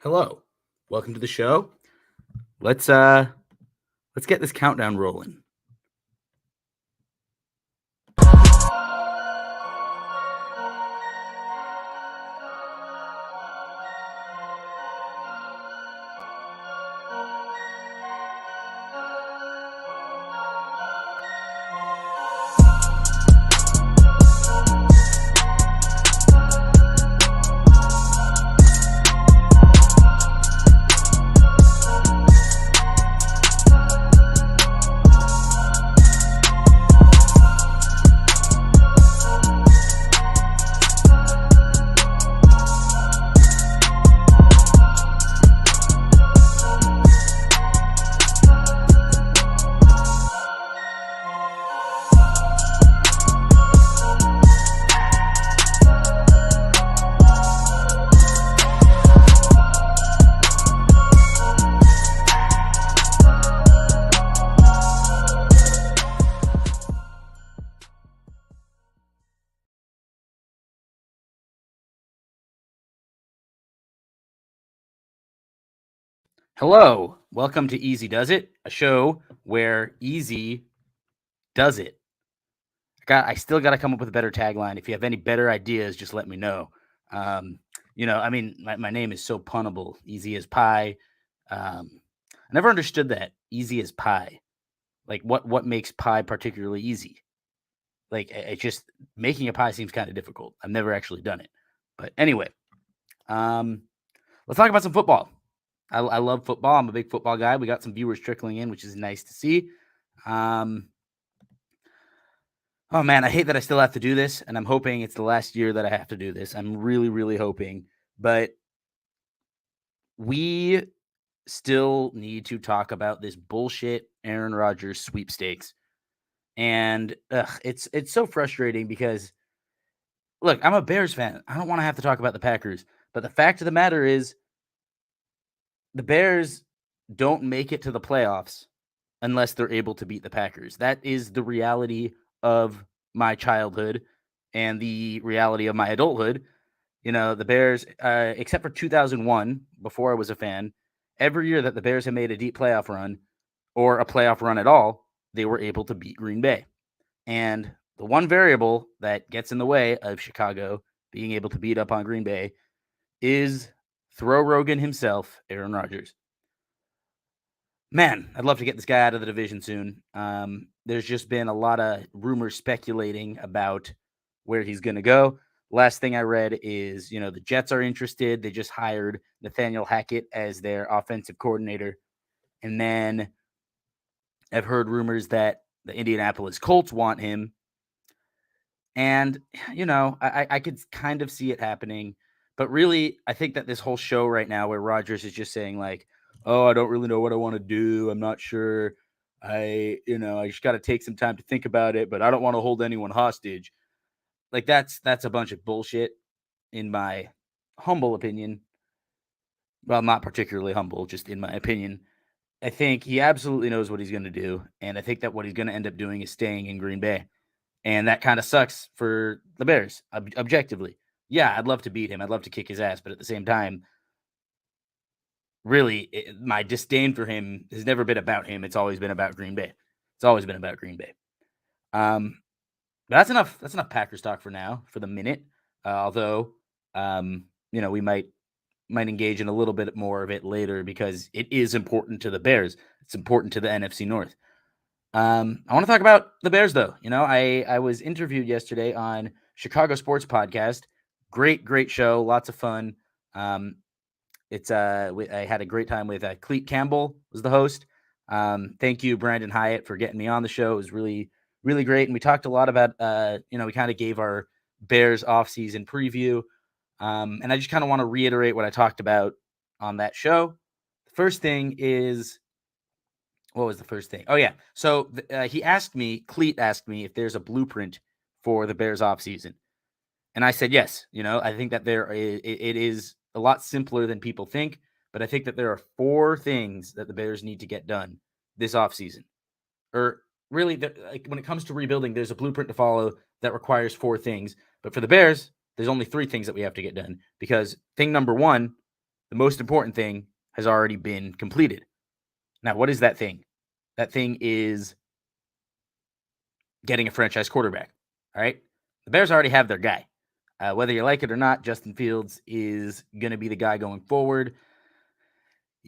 Hello. Welcome to the show. Let's get this countdown rolling. Hello. Welcome to Easy Does It, a show where easy does it. I still got to come up with a better tagline. If you have any better ideas, just let me know. My name is so punnable. Easy as pie. I never understood that. Easy as pie. Like what makes pie particularly easy? Like it's just making a pie seems kind of difficult. I've never actually done it. But anyway, let's talk about some football. I love football. I'm a big football guy. We got some viewers trickling in, which is nice to see. Oh man, I hate that I still have to do this, and I'm hoping it's the last year that I have to do this. I'm really, really hoping. But we still need to talk about this bullshit Aaron Rodgers sweepstakes. And it's so frustrating because look, I'm a Bears fan. I don't want to have to talk about the Packers. But the fact of the matter is the Bears don't make it to the playoffs unless they're able to beat the Packers. That is the reality of my childhood and the reality of my adulthood. You know, the Bears, except for 2001, before I was a fan, every year that the Bears have made a deep playoff run or a playoff run at all, they were able to beat Green Bay. And the one variable that gets in the way of Chicago being able to beat up on Green Bay is Throw Rogan himself, Aaron Rodgers. Man, I'd love to get this guy out of the division soon. There's just been a lot of rumors speculating about where he's going to go. Last thing I read is, the Jets are interested. They just hired Nathaniel Hackett as their offensive coordinator. And then I've heard rumors that the Indianapolis Colts want him. And, I could kind of see it happening. But really, I think that this whole show right now where Rodgers is just saying like, oh, I don't really know what I want to do. I'm not sure. I just got to take some time to think about it, but I don't want to hold anyone hostage. Like that's a bunch of bullshit in my humble opinion. Well, not particularly humble, just in my opinion. I think he absolutely knows what he's going to do. And I think that what he's going to end up doing is staying in Green Bay. And that kind of sucks for the Bears, objectively. Yeah, I'd love to beat him. I'd love to kick his ass. But at the same time, really, my disdain for him has never been about him. It's always been about Green Bay. It's always been about Green Bay. But that's enough. That's enough Packers talk for now, for the minute. Although, we might engage in a little bit more of it later because it is important to the Bears. It's important to the NFC North. I want to talk about the Bears, though. I was interviewed yesterday on Chicago Sports Podcast. Great show. Lots of fun. I had a great time with Cleet Campbell was the host. Thank you, Brandon Hyatt, for getting me on the show. It was really, really great. And we talked a lot about, we kind of gave our Bears offseason preview. And I just kind of want to reiterate what I talked about on that show. The first thing is, what was the first thing? Oh, yeah. So Cleet asked me if there's a blueprint for the Bears offseason. And I said, yes. I think that it is a lot simpler than people think, but I think that there are 4 things that the Bears need to get done this offseason. Or really, when it comes to rebuilding, there's a blueprint to follow that requires 4 things. But for the Bears, there's only 3 things that we have to get done because thing number 1 The most important thing has already been completed. Now, what is that thing? That thing is getting a franchise quarterback. All right. The Bears already have their guy. Whether you like it or not, Justin Fields is going to be the guy going forward.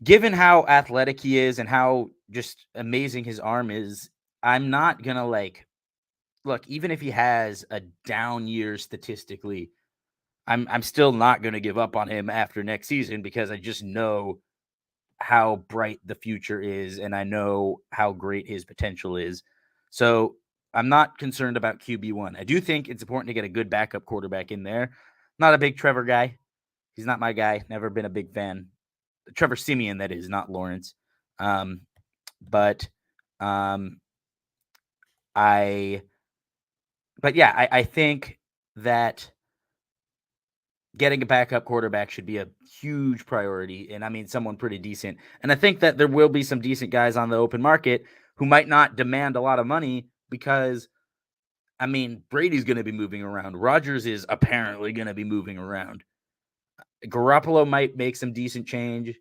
Given how athletic he is and how just amazing his arm is, I'm not going to look, even if he has a down year statistically, I'm still not going to give up on him after next season because I just know how bright the future is and I know how great his potential is. So I'm not concerned about QB1. I do think it's important to get a good backup quarterback in there. Not a big Trevor guy. He's not my guy. Never been a big fan. Trevor Simeon, that is, not Lawrence. Um, but um, I, but yeah, I think that getting a backup quarterback should be a huge priority. And I mean, someone pretty decent. And I think that there will be some decent guys on the open market who might not demand a lot of money because, I mean, Brady's going to be moving around. Rodgers is apparently going to be moving around. Garoppolo might make some decent change.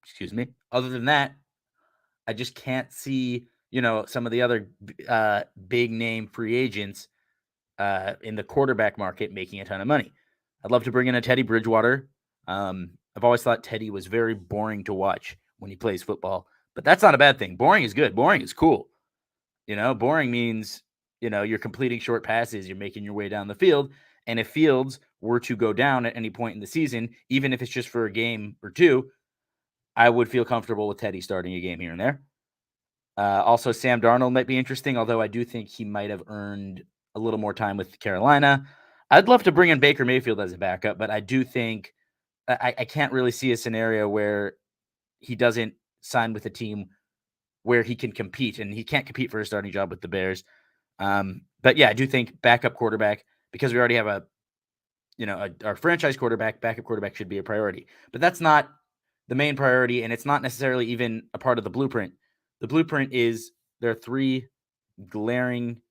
Excuse me. Other than that, I just can't see, some of the other big name free agents in the quarterback market making a ton of money. I'd love to bring in a Teddy Bridgewater. I've always thought Teddy was very boring to watch when he plays football, but that's not a bad thing. Boring is good. Boring is cool. Boring means, you're completing short passes, you're making your way down the field. And if Fields were to go down at any point in the season, even if it's just for a game or two, I would feel comfortable with Teddy starting a game here and there. Also, Sam Darnold might be interesting, although I do think he might have earned a little more time with Carolina. I'd love to bring in Baker Mayfield as a backup, but I do think I can't really see a scenario where he doesn't sign with a team where he can compete, and he can't compete for a starting job with the Bears. But yeah, I do think backup quarterback, because we already have our franchise quarterback, backup quarterback should be a priority. But that's not the main priority, and it's not necessarily even a part of the blueprint. The blueprint is there are three glaring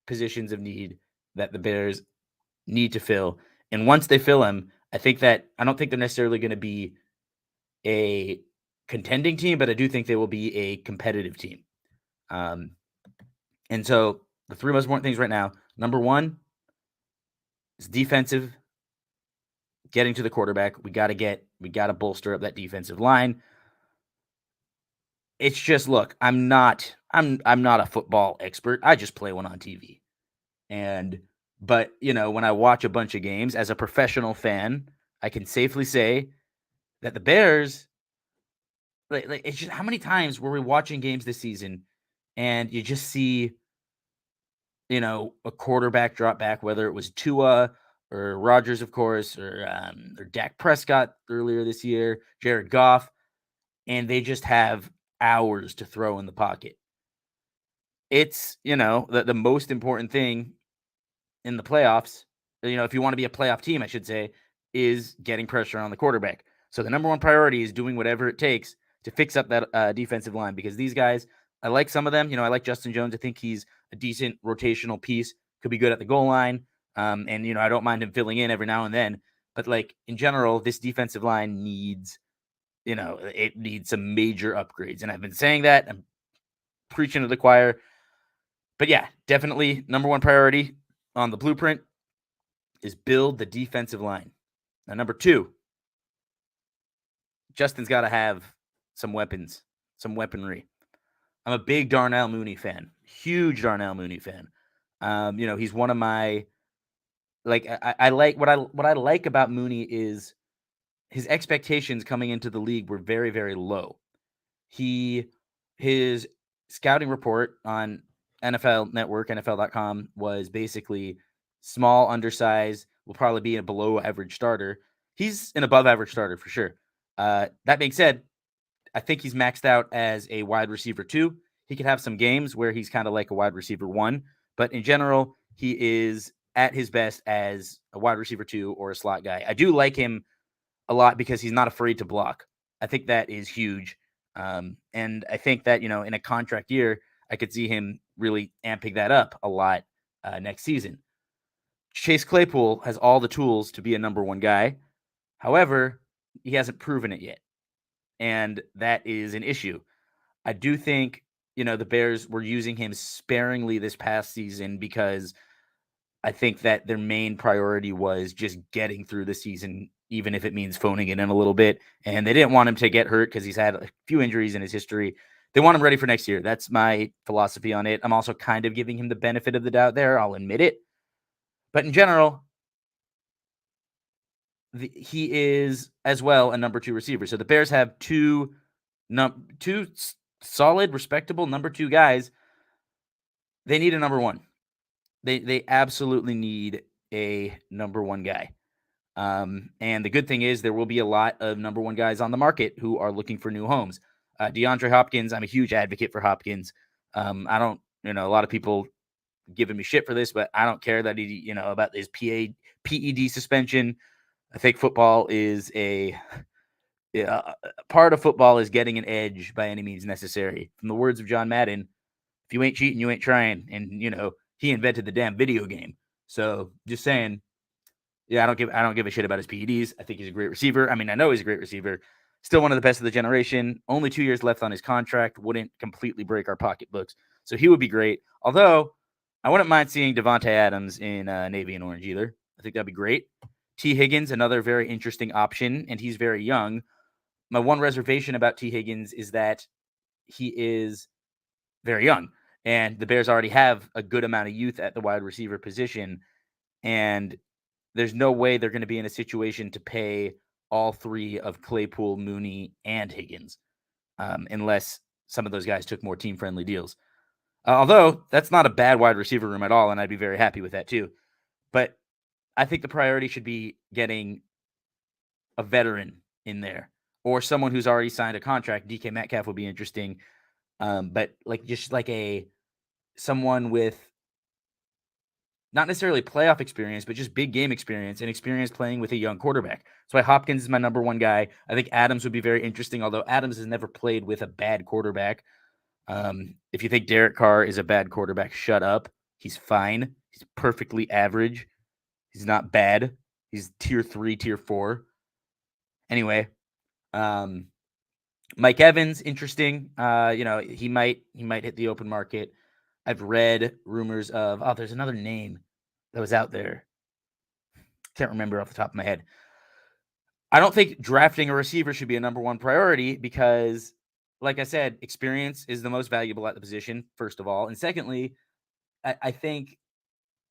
positions of need that the Bears need to fill. And once they fill them, I don't think they're necessarily going to be a contending team, but I do think they will be a competitive team. And so the three most important things right now, number one is defensive, getting to the quarterback. We got to bolster up that defensive line. It's just, look, I'm not a football expert. I just play one on TV. But when I watch a bunch of games as a professional fan, I can safely say that the Bears, it's just, how many times were we watching games this season and you just see, a quarterback drop back, whether it was Tua or Rodgers, of course, or Dak Prescott earlier this year, Jared Goff, and they just have hours to throw in the pocket. It's, the most important thing in the playoffs, if you want to be a playoff team, I should say, is getting pressure on the quarterback. So the number one priority is doing whatever it takes to fix up that defensive line, because these guys, I like some of them. I like Justin Jones. I think he's a decent rotational piece, could be good at the goal line. And, I don't mind him filling in every now and then. But, in general, this defensive line needs, it needs some major upgrades. And I've been saying that. I'm preaching to the choir. But, yeah, definitely number one priority on the blueprint is build the defensive line. Now, number two, Justin's got to have some weapons, some weaponry. I'm a big Darnell Mooney fan, huge Darnell Mooney fan. He's one of my, I like what I like about Mooney is his expectations coming into the league were very, very low. His scouting report on NFL Network, NFL.com, was basically small, undersized, will probably be a below average starter. He's an above average starter for sure. That being said, I think he's maxed out as a wide receiver 2. He could have some games where he's kind of like a wide receiver 1, but in general, he is at his best as a wide receiver 2 or a slot guy. I do like him a lot because he's not afraid to block. I think that is huge. And I think that, in a contract year, I could see him really amping that up a lot next season. Chase Claypool has all the tools to be a number one guy. However, he hasn't proven it yet. And that is an issue. I do think, the Bears were using him sparingly this past season because I think that their main priority was just getting through the season, even if it means phoning it in a little bit. And they didn't want him to get hurt because he's had a few injuries in his history. They want him ready for next year. That's my philosophy on it. I'm also kind of giving him the benefit of the doubt there. I'll admit it. But in general, he is as well a number two receiver. So the Bears have two solid, respectable number two guys. They need a number one. They absolutely need a number one guy. And the good thing is there will be a lot of number one guys on the market who are looking for new homes. DeAndre Hopkins, I'm a huge advocate for Hopkins. I don't, a lot of people giving me shit for this, but I don't care that he, about his PED suspension. I think football is part of football is getting an edge by any means necessary. From the words of John Madden, if you ain't cheating, you ain't trying. And, he invented the damn video game. So just saying, yeah, I don't give a shit about his PEDs. I think he's a great receiver. I mean, I know he's a great receiver. Still one of the best of the generation. Only 2 years left on his contract. Wouldn't completely break our pocketbooks. So he would be great. Although, I wouldn't mind seeing Devontae Adams in navy and orange either. I think that'd be great. T. Higgins, another very interesting option, and he's very young. My one reservation about T. Higgins is that he is very young, and the Bears already have a good amount of youth at the wide receiver position, and there's no way they're going to be in a situation to pay all three of Claypool, Mooney, and Higgins, unless some of those guys took more team-friendly deals. Although that's not a bad wide receiver room at all, and I'd be very happy with that too. But I think the priority should be getting a veteran in there or someone who's already signed a contract. DK Metcalf would be interesting, but just like someone with not necessarily playoff experience, but just big game experience and experience playing with a young quarterback. That's why Hopkins is my number one guy. I think Adams would be very interesting, although Adams has never played with a bad quarterback. If you think Derek Carr is a bad quarterback, shut up. He's fine. He's perfectly average. He's not bad. He's tier 3, tier 4. Anyway, Mike Evans, interesting. He might hit the open market. I've read rumors of, there's another name that was out there. Can't remember off the top of my head. I don't think drafting a receiver should be a number one priority because, like I said, experience is the most valuable at the position, first of all. And secondly, I think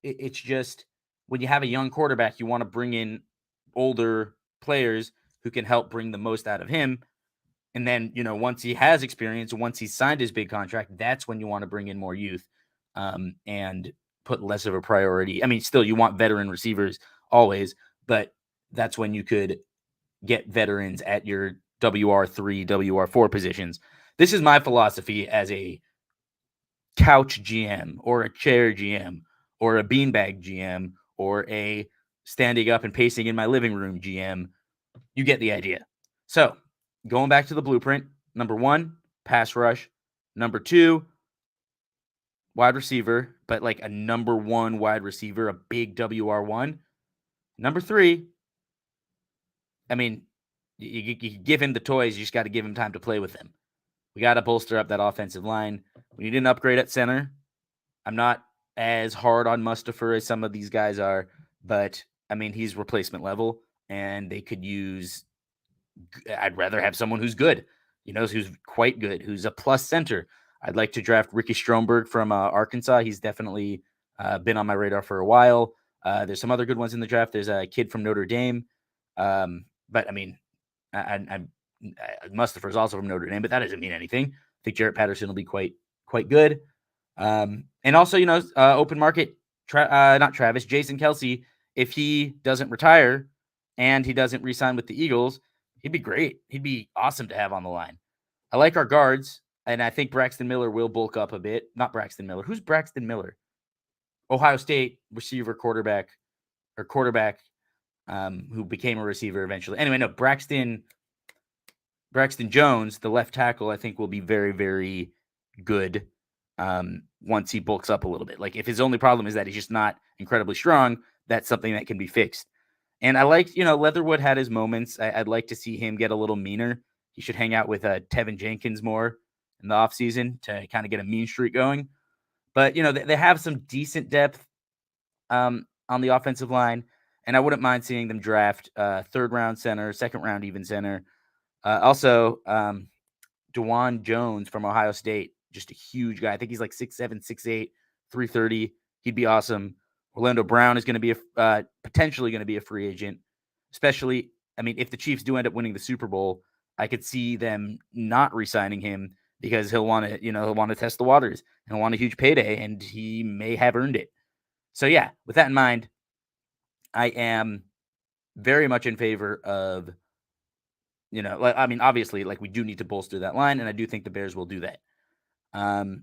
it's just when you have a young quarterback, you want to bring in older players who can help bring the most out of him. And then, once he has experience, once he's signed his big contract, that's when you want to bring in more youth and put less of a priority. I mean, still, you want veteran receivers always, but that's when you could get veterans at your WR3, WR4 positions. This is my philosophy as a couch GM or a chair GM or a beanbag GM or a standing up and pacing in my living room GM. You get the idea. So, going back to the blueprint, number 1, pass rush. Number 2, wide receiver, but like a number 1 wide receiver, a big WR1. Number 3, I mean, you give him the toys, you just got to give him time to play with them. We got to bolster up that offensive line. We need an upgrade at center. I'm not as hard on Mustafa as some of these guys are, but I mean, he's replacement level, and they could use. I'd rather have someone who's good, who's quite good, who's a plus center. I'd like to draft Ricky Stromberg from Arkansas. He's definitely been on my radar for a while. There's some other good ones in the draft. There's a kid from Notre Dame, but I mean, Mustafa is also from Notre Dame, but that doesn't mean anything. I think Jarrett Patterson will be quite good. And also, open market, not Travis, Jason Kelce, if he doesn't retire and he doesn't re-sign with the Eagles, he'd be great. He'd be awesome to have on the line. I like our guards, and I think Braxton Miller will bulk up a bit. Not Braxton Miller. Who's Braxton Miller? Ohio State receiver quarterback who became a receiver eventually. Anyway, no, Braxton Jones, the left tackle, I think will be very, very good once he bulks up a little bit. Like if his only problem is that he's just not incredibly strong, that's something that can be fixed. And I liked, Leatherwood had his moments. I'd like to see him get a little meaner. He should hang out with Tevin Jenkins more in the offseason to kind of get a mean streak going. But, they have some decent depth on the offensive line. And I wouldn't mind seeing them draft third round center, second round even center. Also, DeJuan Jones from Ohio State, just a huge guy. I think he's like 6'7", 6'8", 330. He'd be awesome. Orlando Brown is going to be potentially going to be a free agent, especially, I mean, if the Chiefs do end up winning the Super Bowl, I could see them not re-signing him because he'll want to test the waters and he'll want a huge payday, and he may have earned it. So yeah, with that in mind, I am very much in favor of, obviously, like, we do need to bolster that line, and I do think the Bears will do that. And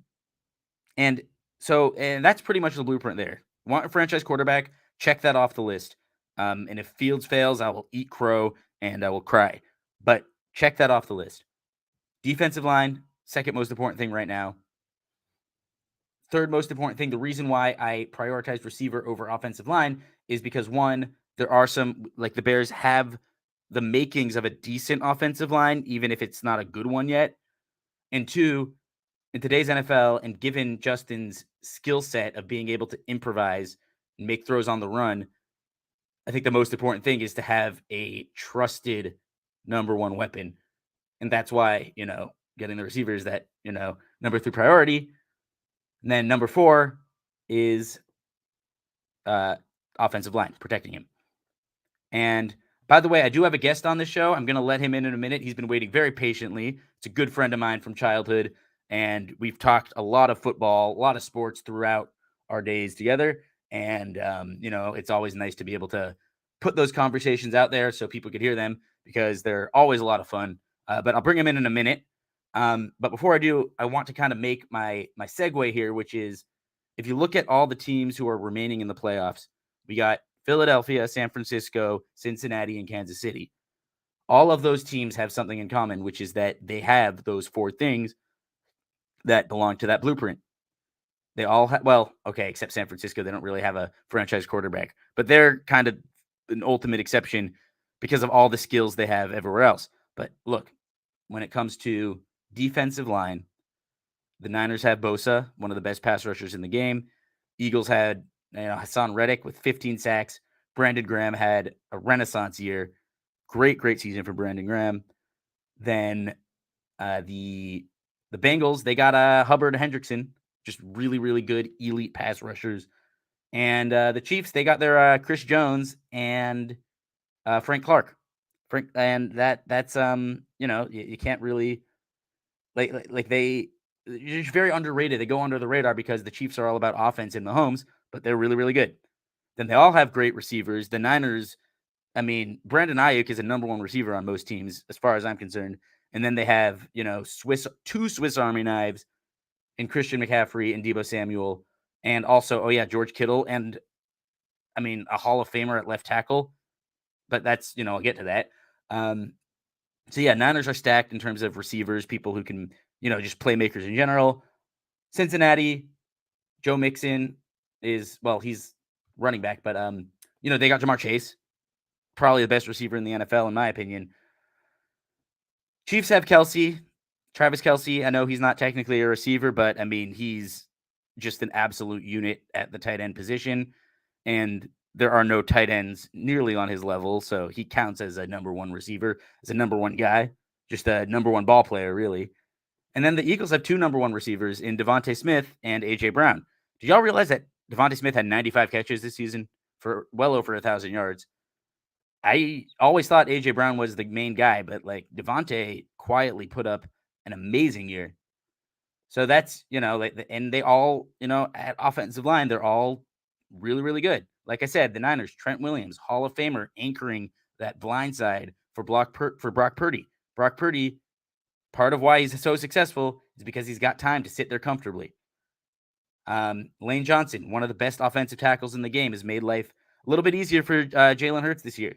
that's pretty much the blueprint there. Want a franchise quarterback? Check that off the list. And if Fields fails, I will eat crow and I will cry. But check that off the list. Defensive line, second most important thing right now. Third most important thing, the reason why I prioritize receiver over offensive line is because, one, there are some, like, the Bears have the makings of a decent offensive line, even if it's not a good one yet. And two, in today's NFL, and given Justin's skill set of being able to improvise and make throws on the run, I think the most important thing is to have a trusted number one weapon. And that's why, getting the receivers that, number 3 priority. And then number 4 is offensive line, protecting him. And by the way, I do have a guest on this show. I'm going to let him in a minute. He's been waiting very patiently. It's a good friend of mine from childhood, and we've talked a lot of football, a lot of sports throughout our days together. And, it's always nice to be able to put those conversations out there so people could hear them, because they're always a lot of fun. But I'll bring him in a minute. But before I do, I want to kind of make my segue here, which is, if you look at all the teams who are remaining in the playoffs, we got Philadelphia, San Francisco, Cincinnati, and Kansas City. All of those teams have something in common, which is that they have those 4 things that belong to that blueprint. They all have, except San Francisco. They don't really have a franchise quarterback, but they're kind of an ultimate exception because of all the skills they have everywhere else. But look, when it comes to defensive line, the Niners have Bosa, one of the best pass rushers in the game. Eagles had Hassan Reddick with 15 sacks. Brandon Graham had a renaissance year. Great season for Brandon Graham. Then the Bengals, they got Hubbard Hendrickson, just really, really good elite pass rushers. And the Chiefs, they got their Chris Jones and Frank Clark. And that's you can't really like they're just very underrated. They go under the radar because the Chiefs are all about offense in Mahomes, but they're really, really good. Then they all have great receivers. The Niners, I mean, Brandon Ayuk is a number 1 receiver on most teams, as far as I'm concerned. And then they have, two Swiss Army knives in Christian McCaffrey and Deebo Samuel. And also, George Kittle. And, I mean, a Hall of Famer at left tackle. But that's, I'll get to that. Niners are stacked in terms of receivers, people who can, just playmakers in general. Cincinnati, Joe Mixon is, he's running back, but, they got Jamar Chase, probably the best receiver in the NFL, in my opinion. Chiefs have Travis Kelce. I know he's not technically a receiver, but, I mean, he's just an absolute unit at the tight end position, and there are no tight ends nearly on his level, so he counts as a number 1 receiver, as a number 1 guy, just a number 1 ball player, really. And then the Eagles have 2 number 1 receivers in Devontae Smith and A.J. Brown. Did y'all realize that Devontae Smith had 95 catches this season for well over 1,000 yards? I always thought A.J. Brown was the main guy, but, like, Devontae quietly put up an amazing year. So that's, and they all, at offensive line, they're all really, really good. Like I said, the Niners, Trent Williams, Hall of Famer, anchoring that blind side for Brock Purdy. Brock Purdy, part of why he's so successful is because he's got time to sit there comfortably. Lane Johnson, one of the best offensive tackles in the game, has made life a little bit easier for Jalen Hurts this year.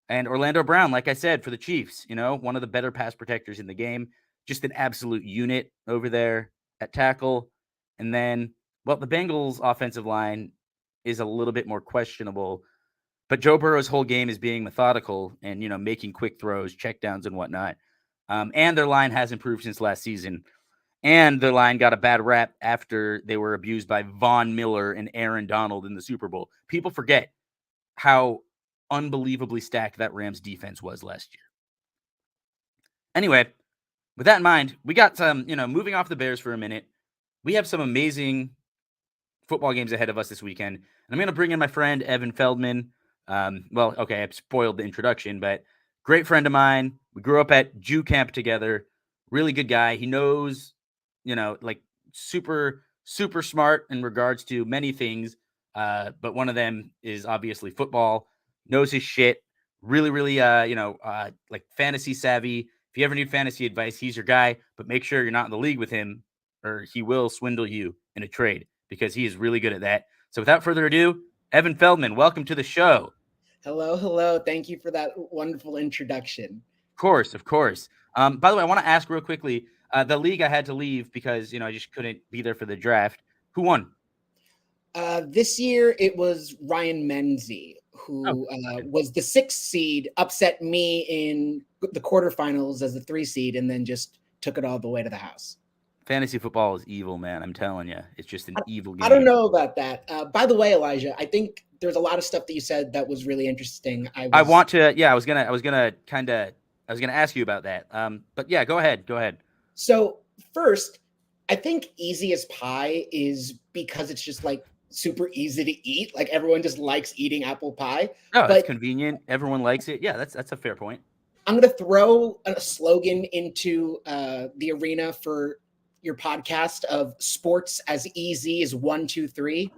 And Orlando Brown, like I said, for the Chiefs, one of the better pass protectors in the game. Just an absolute unit over there at tackle. And then, the Bengals offensive line, is a little bit more questionable. But Joe Burrow's whole game is being methodical and, making quick throws, checkdowns, and whatnot. And their line has improved since last season. And their line got a bad rap after they were abused by Von Miller and Aaron Donald in the Super Bowl. People forget how unbelievably stacked that Rams defense was last year. Anyway, with that in mind, we got some, moving off the Bears for a minute. We have some amazing football games ahead of us this weekend. And I'm going to bring in my friend, Evan Feldman. Okay, I've spoiled the introduction, but great friend of mine. We grew up at Jew camp together. Really good guy. He knows, like super, super smart in regards to many things. But one of them is obviously football. Knows his shit. Really, really, like fantasy savvy. If you ever need fantasy advice, he's your guy. But make sure you're not in the league with him, or he will swindle you in a trade because he is really good at that. So without further ado, Evan Feldman, welcome to the show. Hello, hello. Thank you for that wonderful introduction. Of course. By the way, I want to ask real quickly, the league I had to leave because, I just couldn't be there for the draft. Who won? This year it was Ryan Menzie, who was the 6th seed, upset me in the quarterfinals as the 3 seed, and then just took it all the way to the house. Fantasy football is evil, man. I'm telling you. It's just an evil game. I don't know about that. By the way, Elijah, I think there's a lot of stuff that you said that was really interesting. I was gonna ask you about that. But yeah, go ahead. So first, I think easy as pie is because it's just like super easy to eat. Like everyone just likes eating apple pie. Oh, it's convenient. Everyone likes it. Yeah, that's a fair point. I'm going to throw a slogan into the arena for your podcast of sports as easy as 1, 2, 3.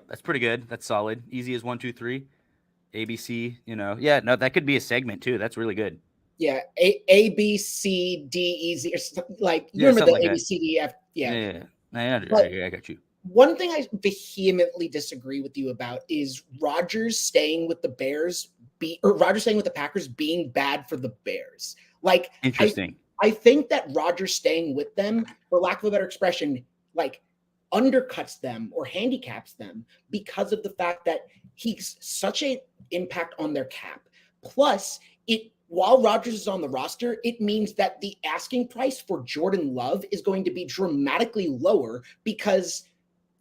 That's pretty good. That's solid. Easy as 1, 2, 3. ABC, Yeah, no, that could be a segment too. That's really good. Yeah, A B C D easy, or like you remember the like A B C D F. Yeah. I got you. One thing I vehemently disagree with you about is Rodgers staying with the Bears, Rodgers staying with the Packers being bad for the Bears. Like, interesting. I think that Rodgers staying with them, for lack of a better expression, like undercuts them or handicaps them because of the fact that he's such an impact on their cap. Plus, while Rodgers is on the roster, it means that the asking price for Jordan Love is going to be dramatically lower because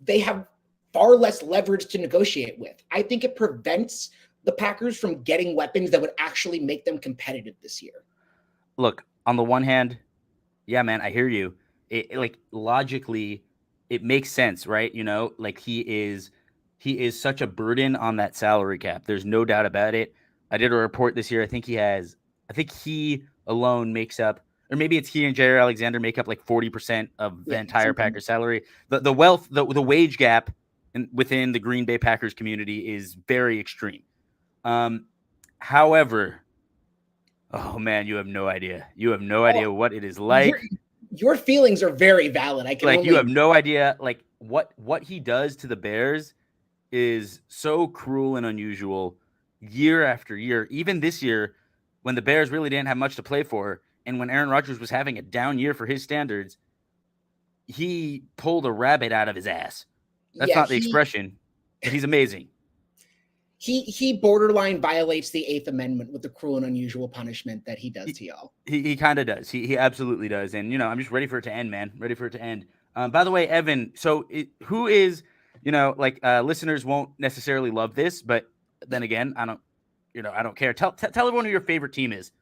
they have far less leverage to negotiate with. I think it prevents the Packers from getting weapons that would actually make them competitive this year. Look, on the one hand, yeah, man, I hear you. Like logically, it makes sense, right? Like he is such a burden on that salary cap. There's no doubt about it. I did a report this year. I think he alone makes up, or maybe it's he and Jair Alexander make up like 40% of the entire Packers salary. The wealth, the wage gap within the Green Bay Packers community is very extreme. However, oh man, you have no idea. You have no idea what it is like. Your feelings are very valid. You have no idea. Like what he does to the Bears is so cruel and unusual year after year. Even this year, when the Bears really didn't have much to play for, and when Aaron Rodgers was having a down year for his standards, he pulled a rabbit out of his ass. That's not the expression, but he's amazing. He borderline violates the 8th Amendment with the cruel and unusual punishment that he does to y'all. He kind of does. He absolutely does. And, I'm just ready for it to end, man. Ready for it to end. By the way, Evan, so who is, listeners won't necessarily love this, but then again, I don't care. Tell everyone who your favorite team is.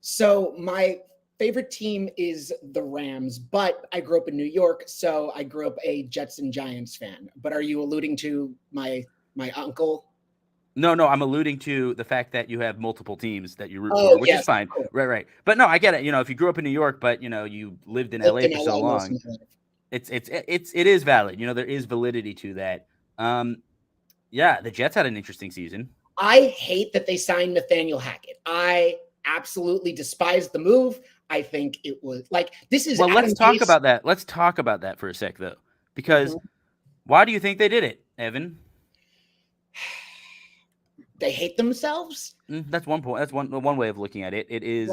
So my favorite team is the Rams, but I grew up in New York, so I grew up a Jets and Giants fan. But are you alluding to my uncle? No, I'm alluding to the fact that you have multiple teams that you root for, which is fine. Cool. Right. But no, I get it. If you grew up in New York, but you lived in LA for so long, it is valid. There is validity to that. Yeah, the Jets had an interesting season. I hate that they signed Nathaniel Hackett. I absolutely despise the move. I think it was like this is. Well, let's talk about that. Let's talk about that for a sec, though, because why do you think they did it, Evan? They hate themselves. That's one point. That's one way of looking at it. It is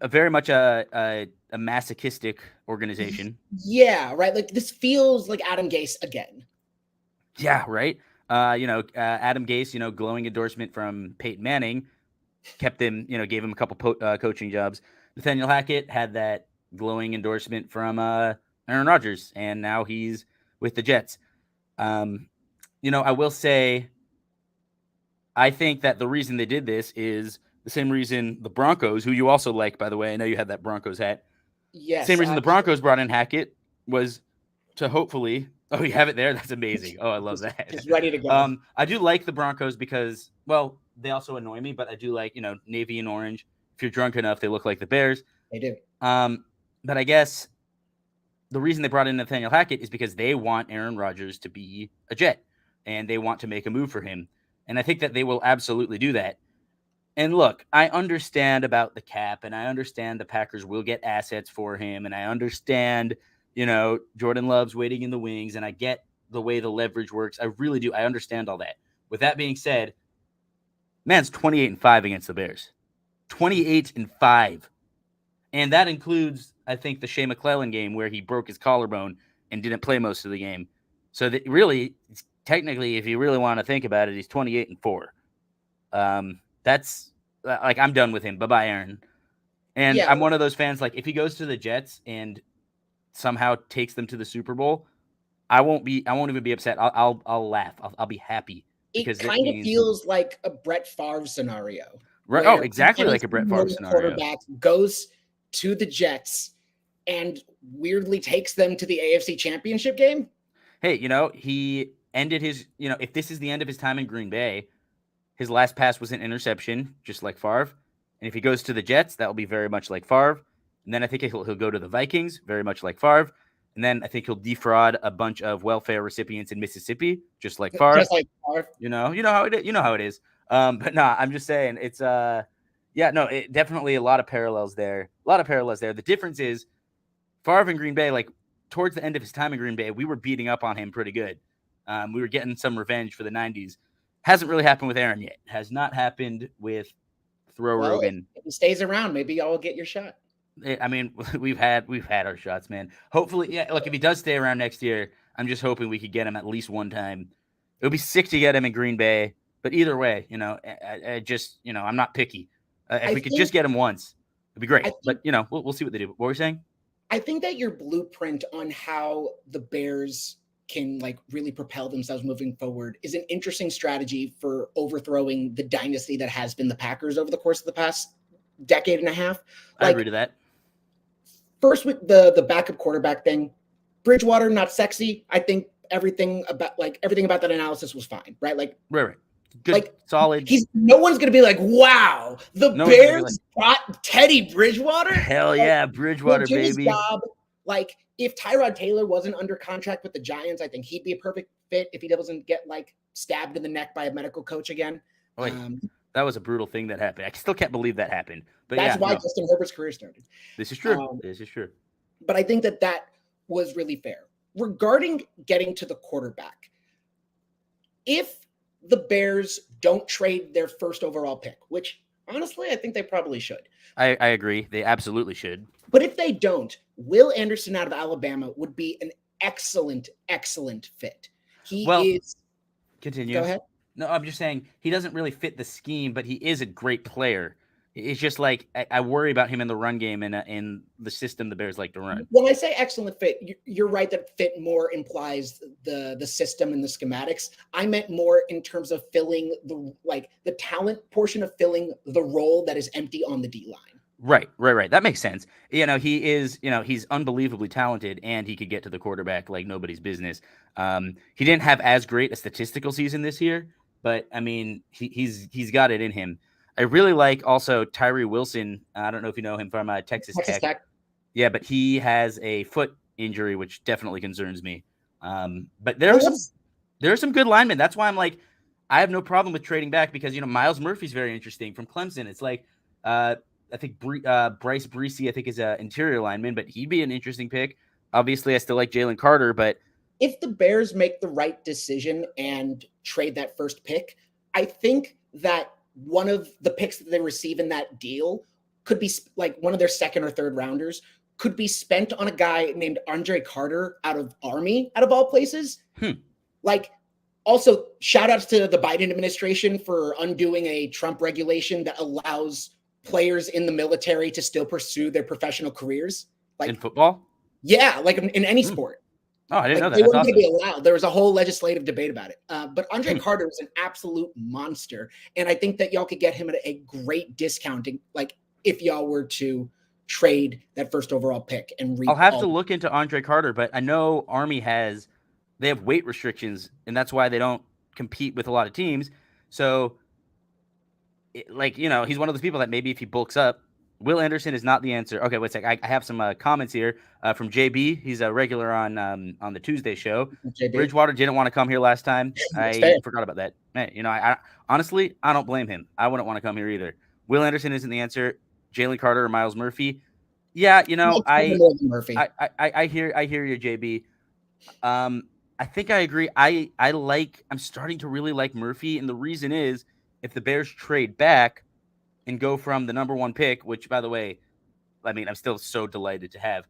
very much a masochistic organization. Yeah, right. Like this feels like Adam Gase again. Yeah, right. Adam Gase, glowing endorsement from Peyton Manning kept him, gave him a couple coaching jobs. Nathaniel Hackett had that glowing endorsement from Aaron Rodgers, and now he's with the Jets. I will say, I think that the reason they did this is the same reason the Broncos, who you also like, by the way, I know you had that Broncos hat. Same Yes, reason the Broncos brought in Hackett was to hopefully. Oh, you have it there. That's amazing. Oh, I love that. just ready to go. I do like the Broncos because, well, they also annoy me, but I do like navy and orange. If you're drunk enough, they look like the Bears. They do. But I guess the reason they brought in Nathaniel Hackett is because they want Aaron Rodgers to be a Jet, and they want to make a move for him. And I think that they will absolutely do that. And look, I understand about the cap, and I understand the Packers will get assets for him, and I understand, Jordan Love's waiting in the wings, and I get the way the leverage works. I really do. I understand all that. With that being said, man's 28-5 against the Bears. 28-5. And that includes, I think, the Shea McClellan game where he broke his collarbone and didn't play most of the game. So that really, technically, if you really want to think about it, he's 28-4. That's like, I'm done with him. Bye-bye, Aaron. And Yeah. I'm one of those fans, like, if he goes to the Jets and somehow takes them to the Super Bowl, I won't even be upset. I'll laugh. I'll be happy. It kind of feels like a Brett Favre scenario. Right. Oh, exactly like a Brett Favre scenario. Quarterback goes to the Jets and weirdly takes them to the AFC Championship game. Hey, he ended his, if this is the end of his time in Green Bay, his last pass was an interception, just like Favre. And if he goes to the Jets, that will be very much like Favre. And then I think he'll go to the Vikings, very much like Favre. And then I think he'll defraud a bunch of welfare recipients in Mississippi, just like Favre. Just like Favre. You know how it is. You know how it is. But no, I'm just saying it's it definitely a lot of parallels there. The difference is Favre in Green Bay, like towards the end of his time in Green Bay, we were beating up on him pretty good. We were getting some revenge for the 90s. Hasn't really happened with Aaron yet. Has not happened with Rogan. If he stays around, maybe y'all will get your shot. I mean, we've had our shots, man. Hopefully, yeah. Look, if he does stay around next year, I'm just hoping we could get him at least one time. It would be sick to get him in Green Bay, but either way, I just, I'm not picky. If we could just get him once, it'd be great. But we'll see what they do. What were you saying? I think that your blueprint on how the Bears can like really propel themselves moving forward is an interesting strategy for overthrowing the dynasty that has been the Packers over the course of the past decade and a half. I agree to that. First, with the backup quarterback thing, Bridgewater, not sexy. I think everything about that analysis was fine, right? Like, right. Good, solid. No one's gonna be like, wow, the Bears brought Teddy Bridgewater. Hell yeah, Bridgewater, baby. Job. Like, if Tyrod Taylor wasn't under contract with the Giants, I think he'd be a perfect fit if he doesn't get like stabbed in the neck by a medical coach again. Wait, that was a brutal thing that happened. I still can't believe that happened. But that's why Justin Herbert's career started. This is true. This is true. But I think that was really fair. Regarding getting to the quarterback, if the Bears don't trade their first overall pick, which honestly I think they probably should. I agree. They absolutely should. But if they don't, Will Anderson out of Alabama would be an excellent, excellent fit. Continue. Go ahead. No, I'm just saying he doesn't really fit the scheme, but he is a great player. It's just like I worry about him in the run game and in the system the Bears like to run. When I say excellent fit, you're right that fit more implies the system and the schematics. I meant more in terms of filling the talent portion of filling the role that is empty on the D line. Right. That makes sense. He is, he's unbelievably talented and he could get to the quarterback like nobody's business. He didn't have as great a statistical season this year, but I mean, he's got it in him. I really like also Tyree Wilson. I don't know if you know him from Texas Tech. Yeah, but he has a foot injury, which definitely concerns me. But there are some good linemen. That's why I'm like, I have no problem with trading back because, Miles Murphy's very interesting from Clemson. It's like, I think Bryce Breesy, I think, is an interior lineman, but he'd be an interesting pick. Obviously, I still like Jalen Carter, but if the Bears make the right decision and trade that first pick, I think that one of the picks that they receive in that deal could be like one of their second or third rounders could be spent on a guy named Andre Carter out of Army, out of all places. Hmm. Like, Also, shout outs to the Biden administration for undoing a Trump regulation that allows players in the military to still pursue their professional careers. In football? Yeah, like in any sport. Oh, I didn't know that. They That's weren't awesome. going to be allowed. There was a whole legislative debate about it. But Andre Carter is an absolute monster. And I think that y'all could get him at a great discounting, like if y'all were to trade that first overall pick and I'll have to look into Andre Carter, but I know Army they have weight restrictions, and that's why they don't compete with a lot of teams. So, he's one of those people that maybe if he bulks up, Will Anderson is not the answer. Okay, wait a sec. I have some comments here from JB. He's a regular on the Tuesday show. JB. Bridgewater didn't want to come here last time. I forgot about that. Man, I honestly, I don't blame him. I wouldn't want to come here either. Will Anderson isn't the answer. Jalen Carter or Miles Murphy. Yeah, I hear you, JB. I think I agree. I'm starting to really like Murphy, and the reason is if the Bears trade back and go from the number 1 pick, which, by the way, I mean, I'm still so delighted to have.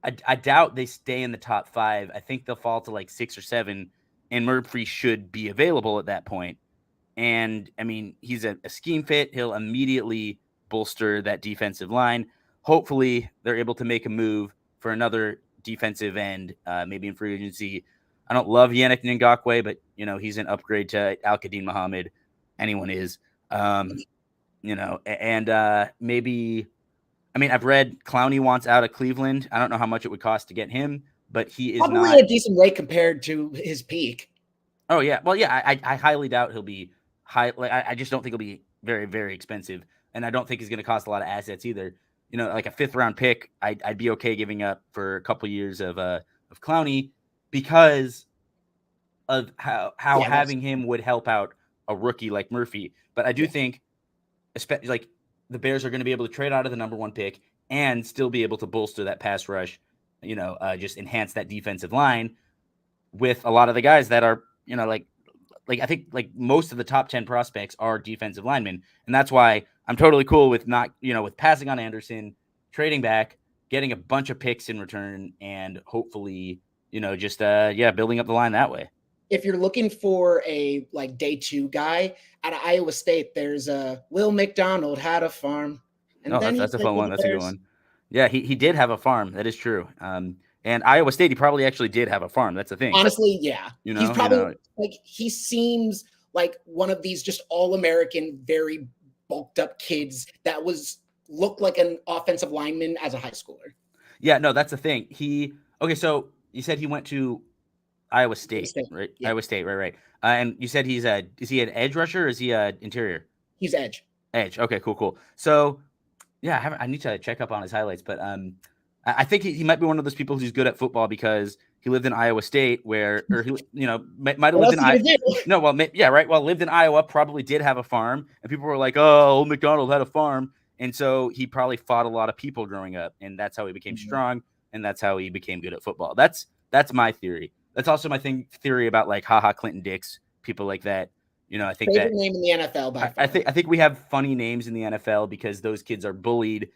I doubt they stay in the top 5. I think they'll fall to like 6 or 7, and Murphy should be available at that point. And, I mean, he's a scheme fit. He'll immediately bolster that defensive line. Hopefully, they're able to make a move for another defensive end, maybe in free agency. I don't love Yannick Ngakoue, but, he's an upgrade to Al-Qadim Muhammad. Anyone is. Maybe – I mean, I've read Clowney wants out of Cleveland. I don't know how much it would cost to get him, but he is probably not – a decent rate compared to his peak. Oh, yeah. Well, yeah, I highly doubt he'll be high. Like, I just don't think he'll be very, very expensive, and I don't think he's going to cost a lot of assets either. Like a 5th-round pick, I'd be okay giving up for a couple years of Clowney because of how having him would help out a rookie like Murphy. But I do think, especially like the Bears are going to be able to trade out of the number 1 pick and still be able to bolster that pass rush, just enhance that defensive line with a lot of the guys that are, I think like most of the top 10 prospects are defensive linemen. And that's why I'm totally cool with not, with passing on Anderson, trading back, getting a bunch of picks in return, and hopefully, building up the line that way. If you're looking for a like day 2 guy out of Iowa State, there's Will McDonald had a farm. And that's a fun one. That's a good one. Yeah, he did have a farm. That is true. And Iowa State, he probably actually did have a farm. That's the thing. Honestly, yeah. He's probably he seems like one of these just all-American, very bulked up kids that looked like an offensive lineman as a high schooler. Yeah, no, that's the thing. Okay, so you said he went to Iowa State, right? Yeah. Iowa State, right. And you said is he an edge rusher or is he interior? He's edge. Edge. Okay, cool. So, yeah, I need to check up on his highlights, but I think he might be one of those people who's good at football because he lived in Iowa State, or he might have lived in Iowa. No, well, yeah, right. Well, lived in Iowa, probably did have a farm, and people were like, "Oh, old McDonald had a farm," and so he probably fought a lot of people growing up, and that's how he became strong, and that's how he became good at football. That's my theory. That's also my theory about like Clinton Dix, people like that. I think favorite name in the NFL by far. I think we have funny names in the NFL because those kids are bullied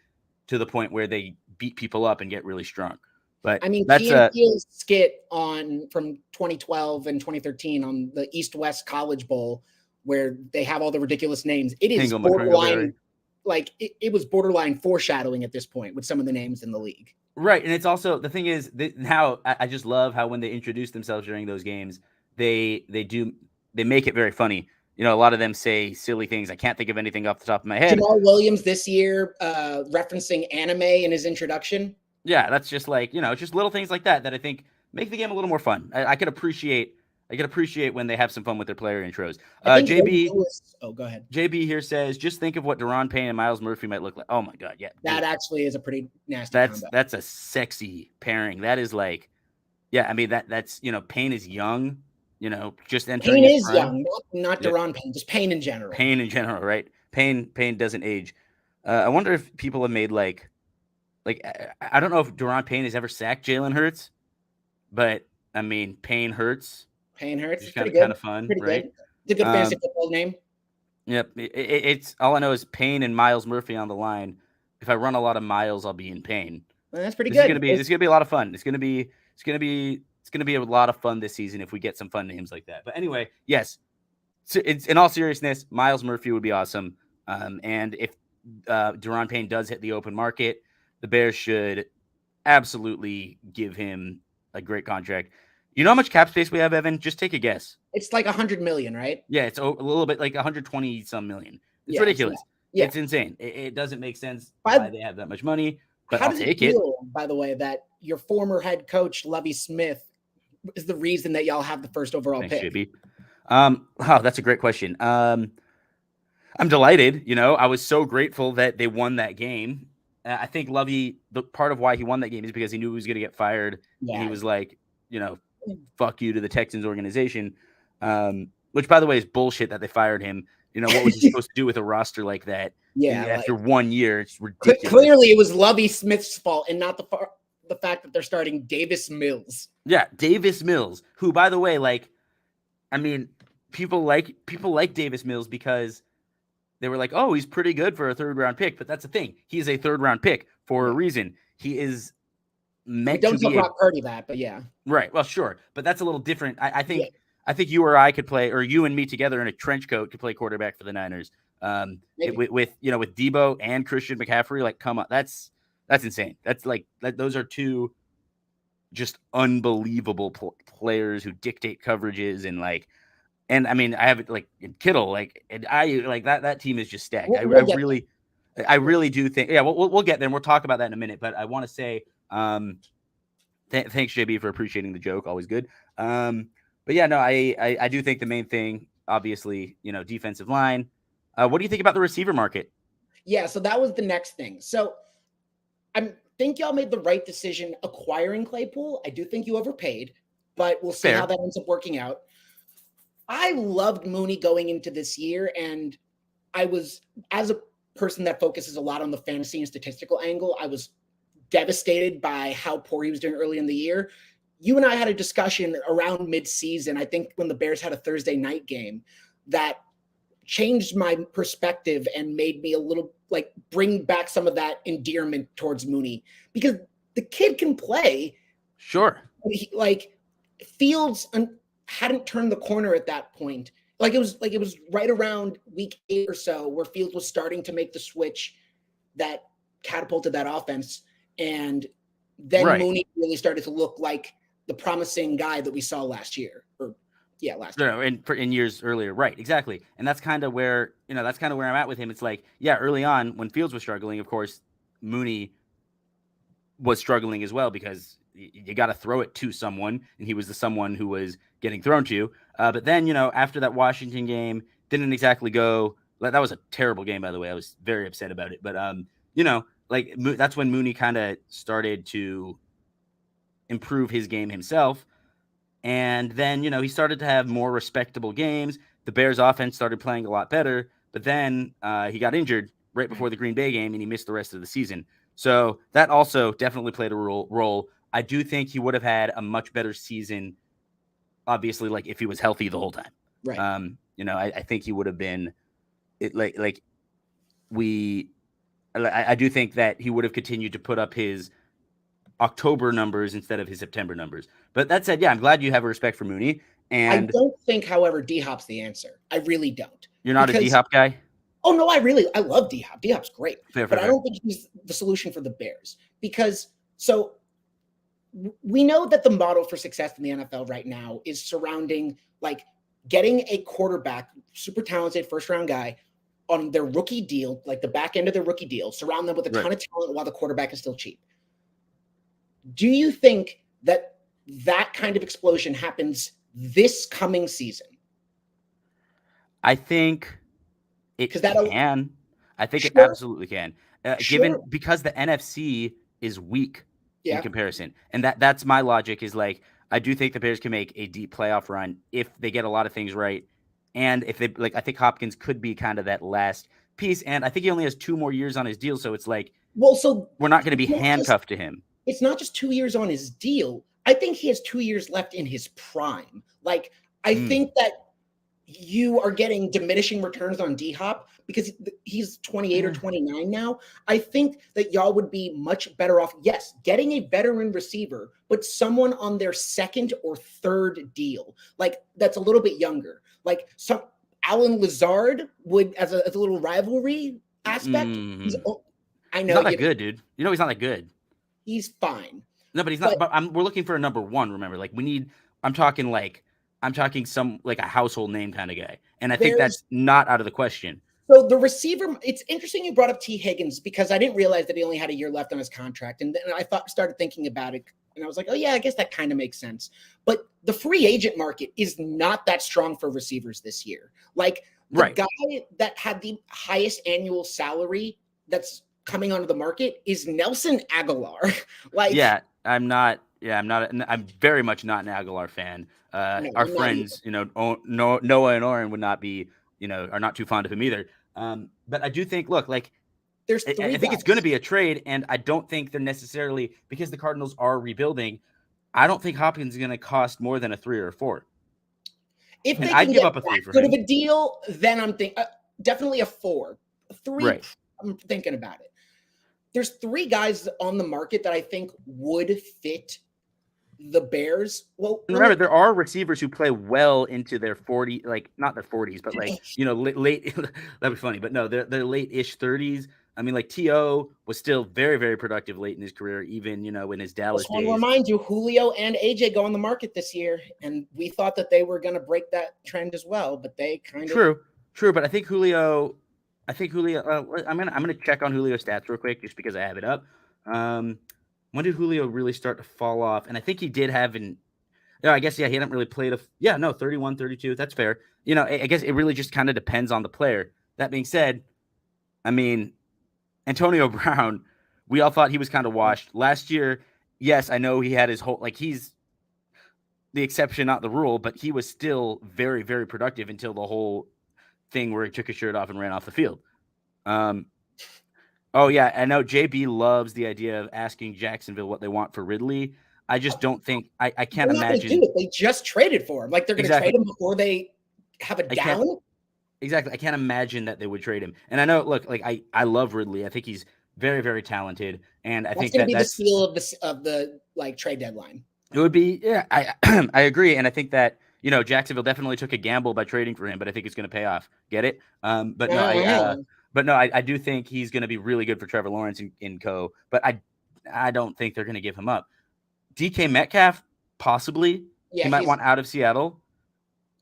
to the point where they beat people up and get really strong. But I mean, Key and Peele's skit from 2012 and 2013 on the East-West College Bowl, where they have all the ridiculous names. It is borderline, like it was borderline foreshadowing at this point with some of the names in the league. Right, and it's also the thing is now I just love how when they introduce themselves during those games, they make it very funny. A lot of them say silly things. I can't think of anything off the top of my head. Jamal Williams this year referencing anime in his introduction. Yeah, that's just like, just little things like that I think make the game a little more fun. I could appreciate when they have some fun with their player intros. JB, go ahead. JB here says, just think of what Daron Payne and Miles Murphy might look like. Oh my God, yeah. That actually is a pretty nasty combo. That's a sexy pairing. That is like, yeah, I mean, that's, Payne is young. Just entering. Payne is young, not Daron Payne, just Payne in general. Payne in general, right? Payne doesn't age. I wonder if people have made like I don't know if Daron Payne has ever sacked Jalen Hurts, but I mean Payne Hurts. Payne Hurts is kind of fun, pretty right? Good. It's a good fantasy football name. Yep, it's all I know is Payne and Miles Murphy on the line. If I run a lot of miles, I'll be in pain. Well, that's pretty good. It's gonna be a lot of fun. It's gonna be going to be a lot of fun this season if we get some fun names like that. But anyway, yes, so it's in all seriousness, Miles Murphy would be awesome. And if Deron Payne does hit the open market, the Bears should absolutely give him a great contract. You know how much cap space we have, Evan? Just take a guess. It's like 100 million, right? Yeah, it's a little bit like 120 some million. It's ridiculous. It's insane. It doesn't make sense why they have that much money. But how I'll does take it feel, by the way, that your former head coach Lovie Smith is the reason that y'all have the first overall Thanks, pick? JB. Oh, that's a great question. I'm delighted. You know, I was so grateful that they won that game. I think Lovey, the part of why he won that game is because he knew he was going to get fired. Yeah. And he was like, you know, fuck you to the Texans organization. Which, by the way, is bullshit that they fired him. You know, what was he supposed to do with a roster like that? Yeah. After 1 year, it's ridiculous. Clearly, it was Lovie Smith's fault and not the fact that they're starting Davis Mills. Yeah, Davis Mills, who, by the way, like, I mean, people like Davis Mills because they were like, oh, he's pretty good for a third-round pick. But that's the thing. He's a third-round pick for a reason. He is meant to be. Don't tell Brock Purdy that, but yeah. Right. Well, sure. But that's a little different. I think you or I could play, or you and me together in a trench coat could play quarterback for the Niners. With Debo and Christian McCaffrey, like, come on. That's insane. That's like those are two just unbelievable players who dictate coverages and I mean, I have it like in Kittle, like, and I like that team is just stacked. I really do think, we'll get there and we'll talk about that in a minute. But I want to say, thanks JB for appreciating the joke. Always good. But yeah, no, I do think the main thing, obviously, you know, defensive line. What do you think about the receiver market? Yeah, so that was the next thing. So I think y'all made the right decision acquiring Claypool. I do think you overpaid, but we'll see how that ends up working out. I loved Mooney going into this year, and I was, as a person that focuses a lot on the fantasy and statistical angle, I was devastated by how poor he was doing early in the year. You and I had a discussion around mid-season, I think when the Bears had a Thursday night game, that changed my perspective and made me a little, like, bring back some of that endearment towards Mooney, because the kid can play. Sure. Fields hadn't turned the corner at that point. It was right around week 8 or so where Fields was starting to make the switch that catapulted that offense. And then Mooney really started to look like the promising guy that we saw last year. In years earlier. Right. Exactly. And that's kind of where, I'm at with him. It's like, early on when Fields was struggling, of course, Mooney was struggling as well, because you got to throw it to someone, and he was the someone who was getting thrown to. But then, after that Washington game, didn't exactly go. That was a terrible game, by the way. I was very upset about it. But, that's when Mooney kind of started to improve his game himself. And then, he started to have more respectable games. The Bears offense started playing a lot better. But then he got injured right before the Green Bay game, and he missed the rest of the season. So that also definitely played a role. I do think he would have had a much better season, obviously, like, if he was healthy the whole time. Right. I think he would have been I do think that he would have continued to put up his October numbers instead of his September numbers. But that said, I'm glad you have a respect for Mooney. And I don't think, however, D-Hop's the answer. I really don't. You're not a D-Hop guy? Oh, no, I love D-Hop. D-Hop's great. Fair. I don't think he's the solution for the Bears, because we know that the model for success in the NFL right now is surrounding, like, getting a quarterback, super talented first-round guy, on their rookie deal, like the back end of their rookie deal, surround them with a ton of talent while the quarterback is still cheap. Do you think that kind of explosion happens this coming season? I think it can. I think it absolutely can. Because the NFC is weak in comparison. And that's my logic, is like, I do think the Bears can make a deep playoff run if they get a lot of things right. And if they, I think Hopkins could be kind of that last piece. And I think he only has 2 more years on his deal. So it's like, we're not going to be handcuffed to him. It's not just 2 years on his deal. I think he has 2 years left in his prime. Like, I think that you are getting diminishing returns on D-Hop because he's 28 or 29 now. I think that y'all would be much better off, yes, getting a veteran receiver, but someone on their second or third deal, like that's a little bit younger. Like some Alan Lazard would, as a little rivalry aspect. I He's know not that good, dude. You know he's not that good. he's fine. No, but he's not. But we're looking for a number one. Remember, like we need. I'm talking some like a household name kind of guy, and I think that's not out of the question. So the receiver, it's interesting you brought up T. Higgins because I didn't realize that he only had a year left on his contract, and then I started thinking about it, and I was like, oh yeah, I guess that kind of makes sense. But the free agent market is not that strong for receivers this year. Like the guy that had the highest annual salary that's coming onto the market is Nelson Aguilar. I'm very much not an Aguilar fan. Our friends, Noah and Oren would not be, are not too fond of him either. But I do think, look, like, there's three I think it's going to be a trade, and I don't think they're necessarily, because the Cardinals are rebuilding, I don't think Hopkins is going to cost more than a 3 or a 4. If they can give up a 3 for him, good of a deal, then I'm thinking definitely a 4. 3, right. I'm thinking about it. There's 3 guys on the market that I think would fit the Bears. Well, remember, there are receivers who play well into their 40, like not their 40s, but like, late that'd be funny, but no, they're late-ish 30s. I mean, like T.O. was still very, very productive late in his career, even, in his Dallas days. I want to remind you, Julio and AJ go on the market this year, and we thought that they were going to break that trend as well, but they kind of... True, but I think Julio, I'm gonna check on Julio's stats real quick just because I have it up. When did Julio really start to fall off? And I think he did have I guess, he hadn't really played 31, 32. That's fair. I guess it really just kind of depends on the player. That being said, I mean, Antonio Brown, we all thought he was kind of washed. Last year, yes, I know he had his whole, like, he's the exception, not the rule, but he was still very, very productive until the whole thing where he took his shirt off and ran off the field. Oh, yeah, I know JB loves the idea of asking Jacksonville what they want for Ridley. I just don't think – I can't imagine – They just traded for him. Like, they're going to trade him before they have a down? Exactly. I can't imagine that they would trade him. And I know, look, like, I love Ridley. I think he's very, very talented. And I think that's going to be the steal of the like, trade deadline. It would be – yeah, I agree. And I think that, Jacksonville definitely took a gamble by trading for him, but I think it's going to pay off. Get it? But no, I do think he's going to be really good for Trevor Lawrence and co. But I don't think they're going to give him up. DK Metcalf, possibly. Yeah, he might want out of Seattle.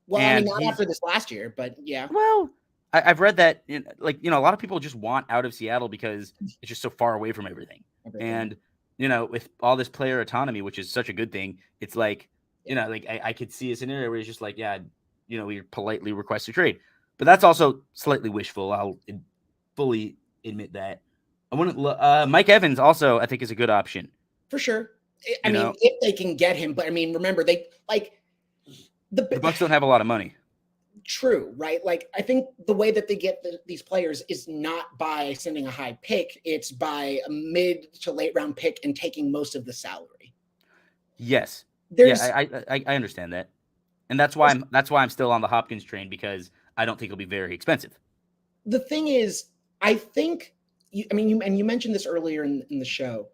Well, I mean, not after this last year, but yeah. Well, I've read that, a lot of people just want out of Seattle because it's just so far away from everything. And, with all this player autonomy, which is such a good thing, it's like, I could see a scenario where it's just like, we politely request a trade. But that's also slightly wishful. I'll fully admit that. I wouldn't. Mike Evans also, I think, is a good option for sure. I mean, if they can get him, but I mean, remember the Bucs don't have a lot of money. True, right? Like, I think the way that they get these players is not by sending a high pick; it's by a mid to late round pick and taking most of the salary. Yes, I understand that, and that's why I'm still on the Hopkins train because I don't think it'll be very expensive. The thing is, I think you mentioned this earlier in the show.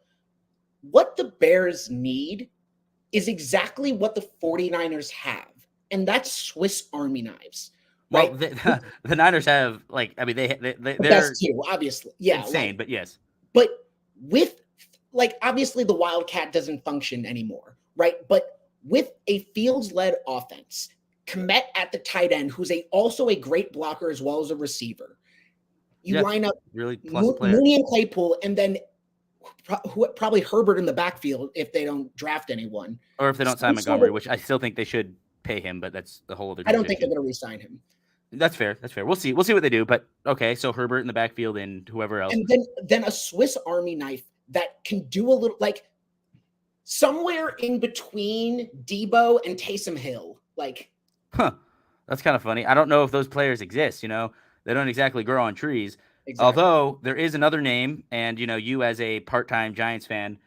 What the Bears need is exactly what the 49ers have, and that's Swiss Army knives. Right? Well, the Niners have, like, I mean, they're best too, obviously. Yeah, insane, but yes. But with, like, obviously the Wildcat doesn't function anymore, right? But with a Fields-led offense, Kmet at the tight end, who's also a great blocker as well as a receiver. You line up really Mooney and Claypool, and then probably Herbert in the backfield if they don't draft anyone. Or if they don't sign Montgomery, which I still think they should pay him, but that's the whole other. I don't think they're going to re-sign him. That's fair. We'll see what they do. But okay, so Herbert in the backfield and whoever else. And then a Swiss Army knife that can do a little, like, somewhere in between Debo and Taysom Hill. Like, that's kind of funny. I don't know if those players exist. They don't exactly grow on trees. Exactly. Although there is another name, and you as a part-time Giants fan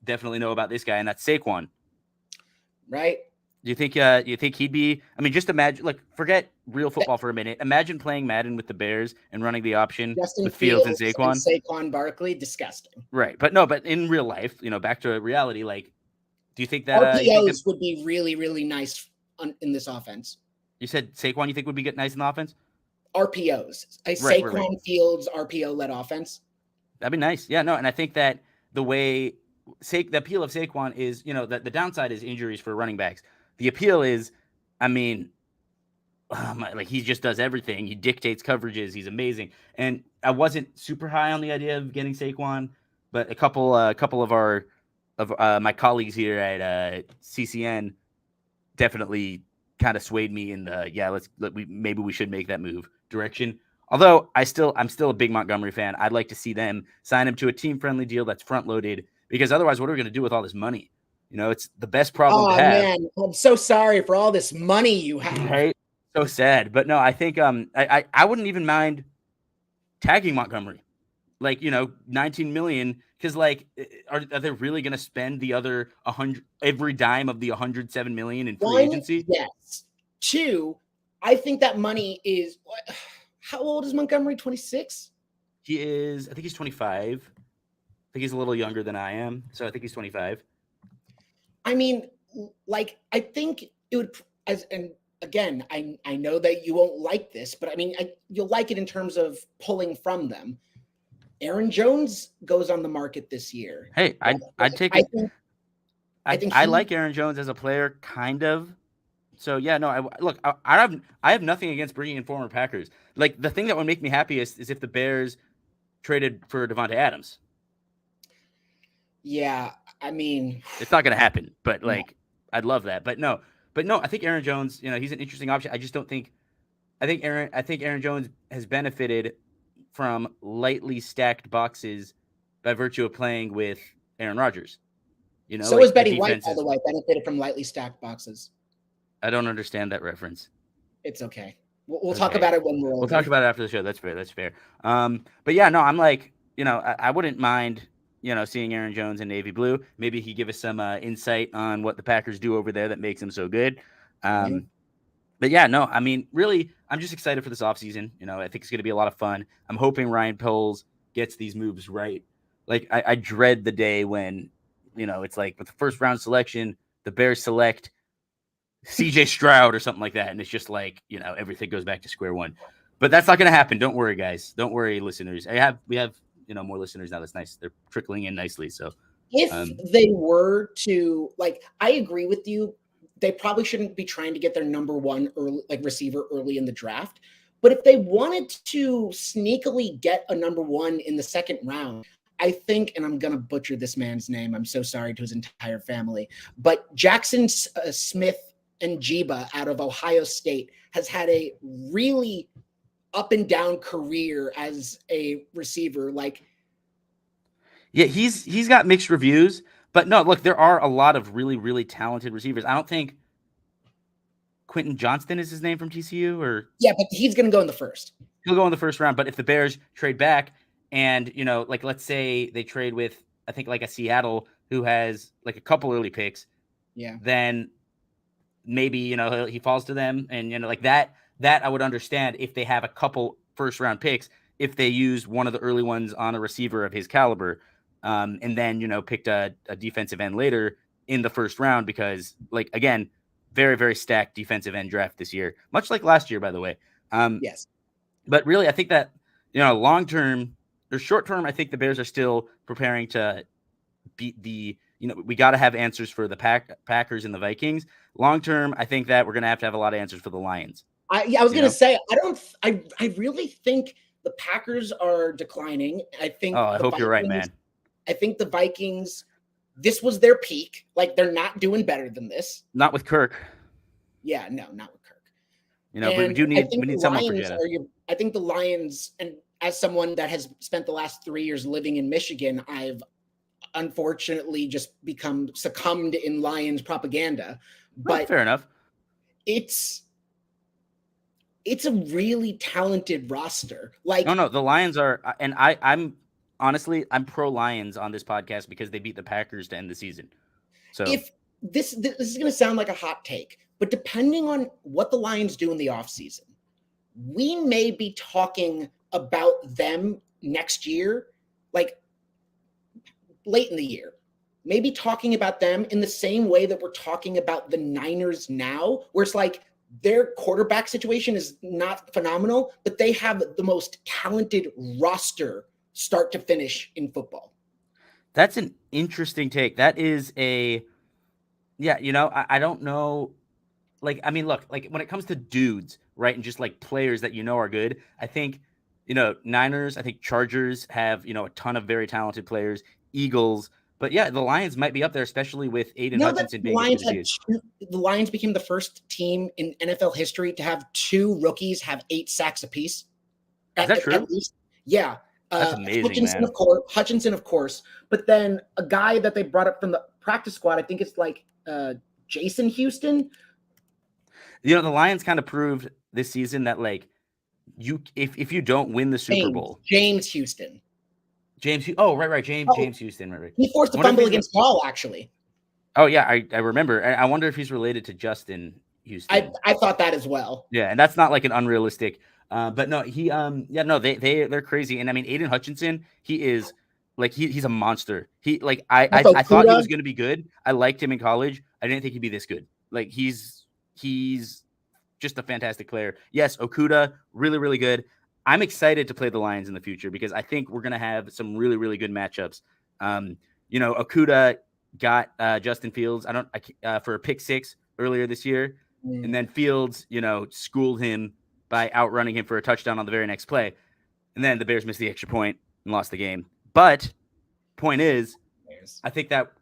definitely know about this guy, and that's Saquon. Right. Do you think he'd be? I mean, just imagine, like, forget real football for a minute. Imagine playing Madden with the Bears and running the option Justin with Fields and Fields and Saquon. Saquon Barkley, disgusting. Right, but no, but in real life, back to reality. Like, do you think that you think that RPOs would be really, really nice in this offense. you said Saquon you think would be good, nice in the offense? RPOs, a Right. Saquon Fields RPO led offense. That'd be nice. Yeah, no, and I think that the way the appeal of Saquon is, the downside is injuries for running backs. The appeal is, I mean, like he just does everything. He dictates coverages. He's amazing. And I wasn't super high on the idea of getting Saquon, but a couple of my colleagues here at CCN definitely kind of swayed me in the maybe we should make that move direction. Although I'm still a big Montgomery fan. I'd like to see them sign him to a team friendly deal that's front loaded, because otherwise, what are we going to do with all this money? It's the best problem to Oh have. man, I'm so sorry for all this money you have. Right? So sad. But no, I think I wouldn't even mind tagging Montgomery. Like, 19 million, because like are they really going to spend the other 100 every dime of the 107 million in free agency? Yes. Two, I think that money is how old is Montgomery? 26? I think he's 25. I think he's a little younger than I am, so I think he's 25. I mean, like, I think it would, and again, I know that you won't like this, but I mean, you'll like it in terms of pulling from them. Aaron Jones goes on the market this year. Hey, I'd take it. I like Aaron Jones as a player, kind of. So yeah, no. I have nothing against bringing in former Packers. Like, the thing that would make me happiest is if the Bears traded for Devontae Adams. Yeah, I mean, it's not going to happen, but like, I'd love that. But no, I think Aaron Jones, he's an interesting option. I just don't think. I think Aaron Jones has benefited from lightly stacked boxes by virtue of playing with Aaron Rodgers. So like is Betty White, by the way, benefited from lightly stacked boxes. I don't understand that reference. It's okay. We'll talk about it when we're over. We'll talk about it after the show. That's fair. But yeah, no, I'm like, I wouldn't mind, seeing Aaron Jones in navy blue. Maybe he give us some insight on what the Packers do over there that makes him so good. But yeah, no, I mean, really, I'm just excited for this offseason. I think it's going to be a lot of fun. I'm hoping Ryan Poles gets these moves right. Like, I dread the day when, it's like with the first round selection, the Bears select CJ Stroud or something like that. And it's just like, everything goes back to square one. But that's not going to happen. Don't worry, guys. Don't worry, listeners. We have more listeners now. That's nice. They're trickling in nicely. So if they were to, like, I agree with you. They probably shouldn't be trying to get their number one receiver early in the draft. But if they wanted to sneakily get a number one in the second round, I think, and I'm going to butcher this man's name, I'm so sorry to his entire family, but Jackson Smith and Jiba out of Ohio State has had a really up and down career as a receiver. Like, yeah, he's got mixed reviews, but no, look, there are a lot of really, really talented receivers. I don't think Quentin Johnston is his name from TCU, or yeah, but he's going to go in the first. He'll go in the first round. But if the Bears trade back, and like, let's say they trade with, I think, like a Seattle who has like a couple early picks, yeah, then maybe he falls to them, and like that I would understand if they have a couple first round picks, if they used one of the early ones on a receiver of his caliber, and then picked a defensive end later in the first round, because, like, again, very, very stacked defensive end draft this year, much like last year, by the way. Yes, but really, I think that long term or short term, I think the Bears are still preparing to beat the. We got to have answers for the Packers and the Vikings. Long term, I think that we're going to have a lot of answers for the Lions. I was going to say, I really think the Packers are declining. I think. Oh, I hope you're right, man. I think the Vikings, this was their peak. Like, they're not doing better than this. Not with Kirk. Yeah, no, not with Kirk. But we need someone for Jetta. I think the Lions, and as someone that has spent the last 3 years living in Michigan, I've unfortunately just succumbed in Lions propaganda. But fair enough. It's a really talented roster. Like, no, the Lions are, and I'm honestly, I'm pro Lions on this podcast because they beat the Packers to end the season. So this is going to sound like a hot take, but depending on what the Lions do in the offseason, we may be talking about them next year, like late in the year. Maybe talking about them in the same way that we're talking about the Niners now, where it's like their quarterback situation is not phenomenal, but they have the most talented roster start to finish in football. That's an interesting take. That is yeah, I don't know. Like, I mean, look, like when it comes to dudes, right, and just like players that are good, I think, Niners, I think Chargers have, a ton of very talented players, Eagles, but yeah, the Lions might be up there, especially with Aiden Hutchinson being as good as he is. The Lions became the first team in NFL history to have 2 rookies have 8 sacks apiece. Is that true? At least, yeah. That's amazing, Hutchinson, man. Hutchinson, of course, but then a guy that they brought up from the practice squad, I think it's like Jason Houston. The Lions kind of proved this season that like if you don't win the Super Bowl, James Houston. James Houston, right. He forced a fumble against Hall, actually. Oh yeah, I remember. I wonder if he's related to Justin Houston. I thought that as well. Yeah, and that's not like an unrealistic. But no, they're crazy. And I mean, Aiden Hutchinson, he is like he's a monster. I thought he was going to be good. I liked him in college. I didn't think he'd be this good. Like he's just a fantastic player. Yes, Okudah, really, really good. I'm excited to play the Lions in the future because I think we're going to have some really, really good matchups. Okudah got Justin Fields for a pick 6 earlier this year. And then Fields, schooled him by outrunning him for a touchdown on the very next play. And then the Bears missed the extra point and lost the game. But point is, I think that,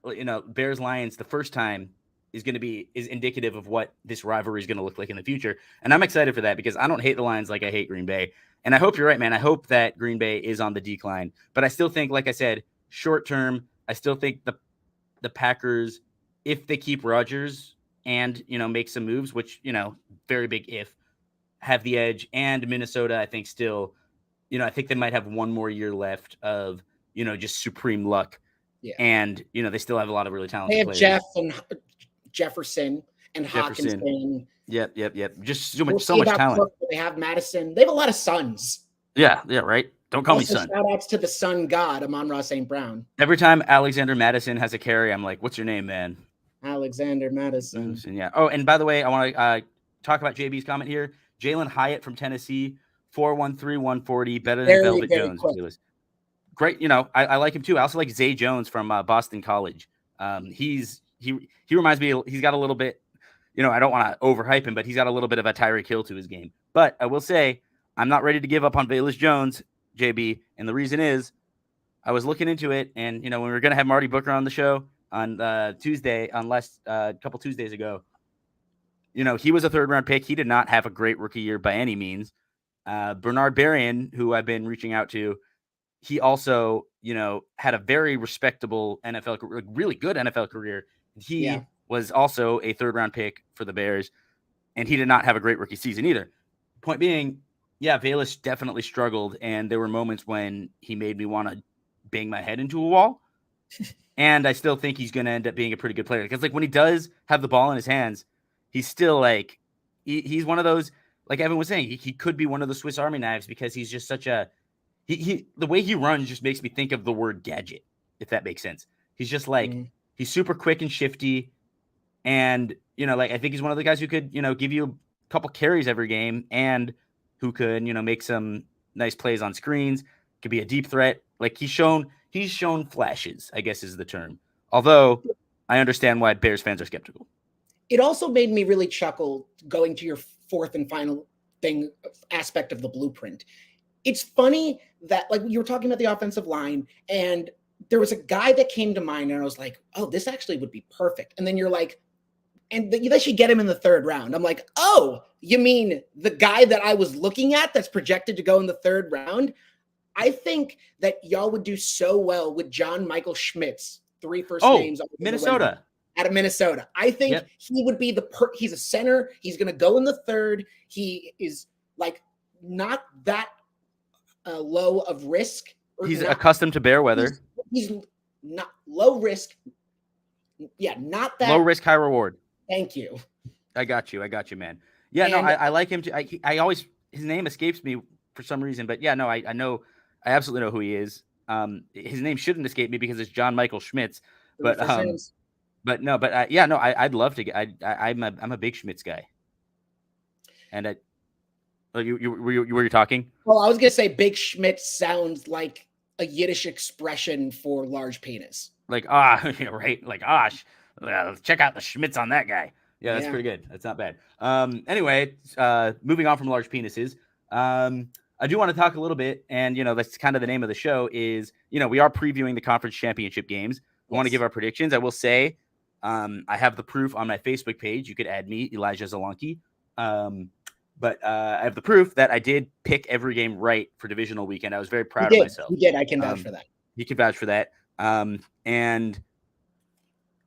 Bears-Lions the first time is indicative of what this rivalry is going to look like in the future. And I'm excited for that because I don't hate the Lions like I hate Green Bay. And I hope you're right, man. I hope that Green Bay is on the decline. But I still think, like I said, short term, I still think the Packers, if they keep Rodgers and, make some moves, which, very big if, have the edge. And Minnesota, I think still, I think they might have one more year left of, just supreme luck. Yeah. And, they still have a lot of really talented players. They have Jeff and Jefferson and Hawkinson. Yep. Just so much talent. Cook, they have Madison. They have a lot of sons. Yeah, right. Don't call me son. Shout outs to the sun god, Amon-Ra St. Brown. Every time Alexander Madison has a carry, I'm like, what's your name, man? Alexander Madison. Yeah. Oh, and by the way, I want to talk about JB's comment here. Jalen Hyatt from Tennessee, 4'13", 140, better than Velvet Jones. Quick. Great. I like him too. I also like Zay Jones from Boston College. He reminds me, he's got a little bit, I don't want to overhype him, but he's got a little bit of a Tyreek Hill to his game. But I will say, I'm not ready to give up on Velus Jones, JB. And the reason is, I was looking into it, and, when we were going to have Marty Booker on the show on Tuesday, a couple Tuesdays ago, he was a 3rd-round pick. He did not have a great rookie year by any means. Bernard Berrien, who I've been reaching out to, he also, had a very respectable NFL, really good NFL career. He was also a 3rd-round pick for the Bears, and he did not have a great rookie season either. Point being, Velus definitely struggled, and there were moments when he made me want to bang my head into a wall. And I still think he's going to end up being a pretty good player because, like, when he does have the ball in his hands, he's still like he's one of those, like Evan was saying, he could be one of the Swiss Army knives because he's just such a the way he runs just makes me think of the word gadget, if that makes sense. He's just like he's super quick and shifty, and I think he's one of the guys who could give you a couple carries every game and who could make some nice plays on screens. Could be a deep threat. Like he's shown flashes, I guess is the term. Although I understand why Bears fans are skeptical. It also made me really chuckle going to your 4th and final aspect of the blueprint. It's funny that, like, you were talking about the offensive line, and there was a guy that came to mind, and I was like, oh, this actually would be perfect. And then you're like, and they should get him in the 3rd round. I'm like, oh, you mean the guy that I was looking at that's projected to go in the 3rd round? I think that y'all would do so well with John Michael Schmitz, 3 first names. Minnesota. Out of Minnesota. I think he would be he's a center. He's going to go in the 3rd. He is like not that low of risk. He's accustomed to bear weather. He's not low risk, Yeah, not Low that. risk, high reward. Thank you. I got you, man. Yeah, no, And I like him too. I always his name escapes me for some reason, but yeah, no, I know, I absolutely know who he is. His name shouldn't escape me because it's John Michael Schmitz, three but first names. no, but yeah, no, I'd love to get. I'm a big Schmitz guy, and were you talking? Well, I was gonna say Big Schmidt sounds like a Yiddish expression for large penis. Like yeah, right, like check out the Schmitz on that guy. Yeah, that's Yeah. pretty good. That's not bad. Anyway, moving on from large penises. I do want to talk a little bit, and that's kind of the name of the show. Is we are previewing the conference championship games. We want to give our predictions. I will say, I have the proof on my Facebook page. You could add me, Elijah Zelonki. But I have the proof that I did pick every game right for divisional weekend. I was very proud of myself. You did. I can vouch for that. You can vouch for that. And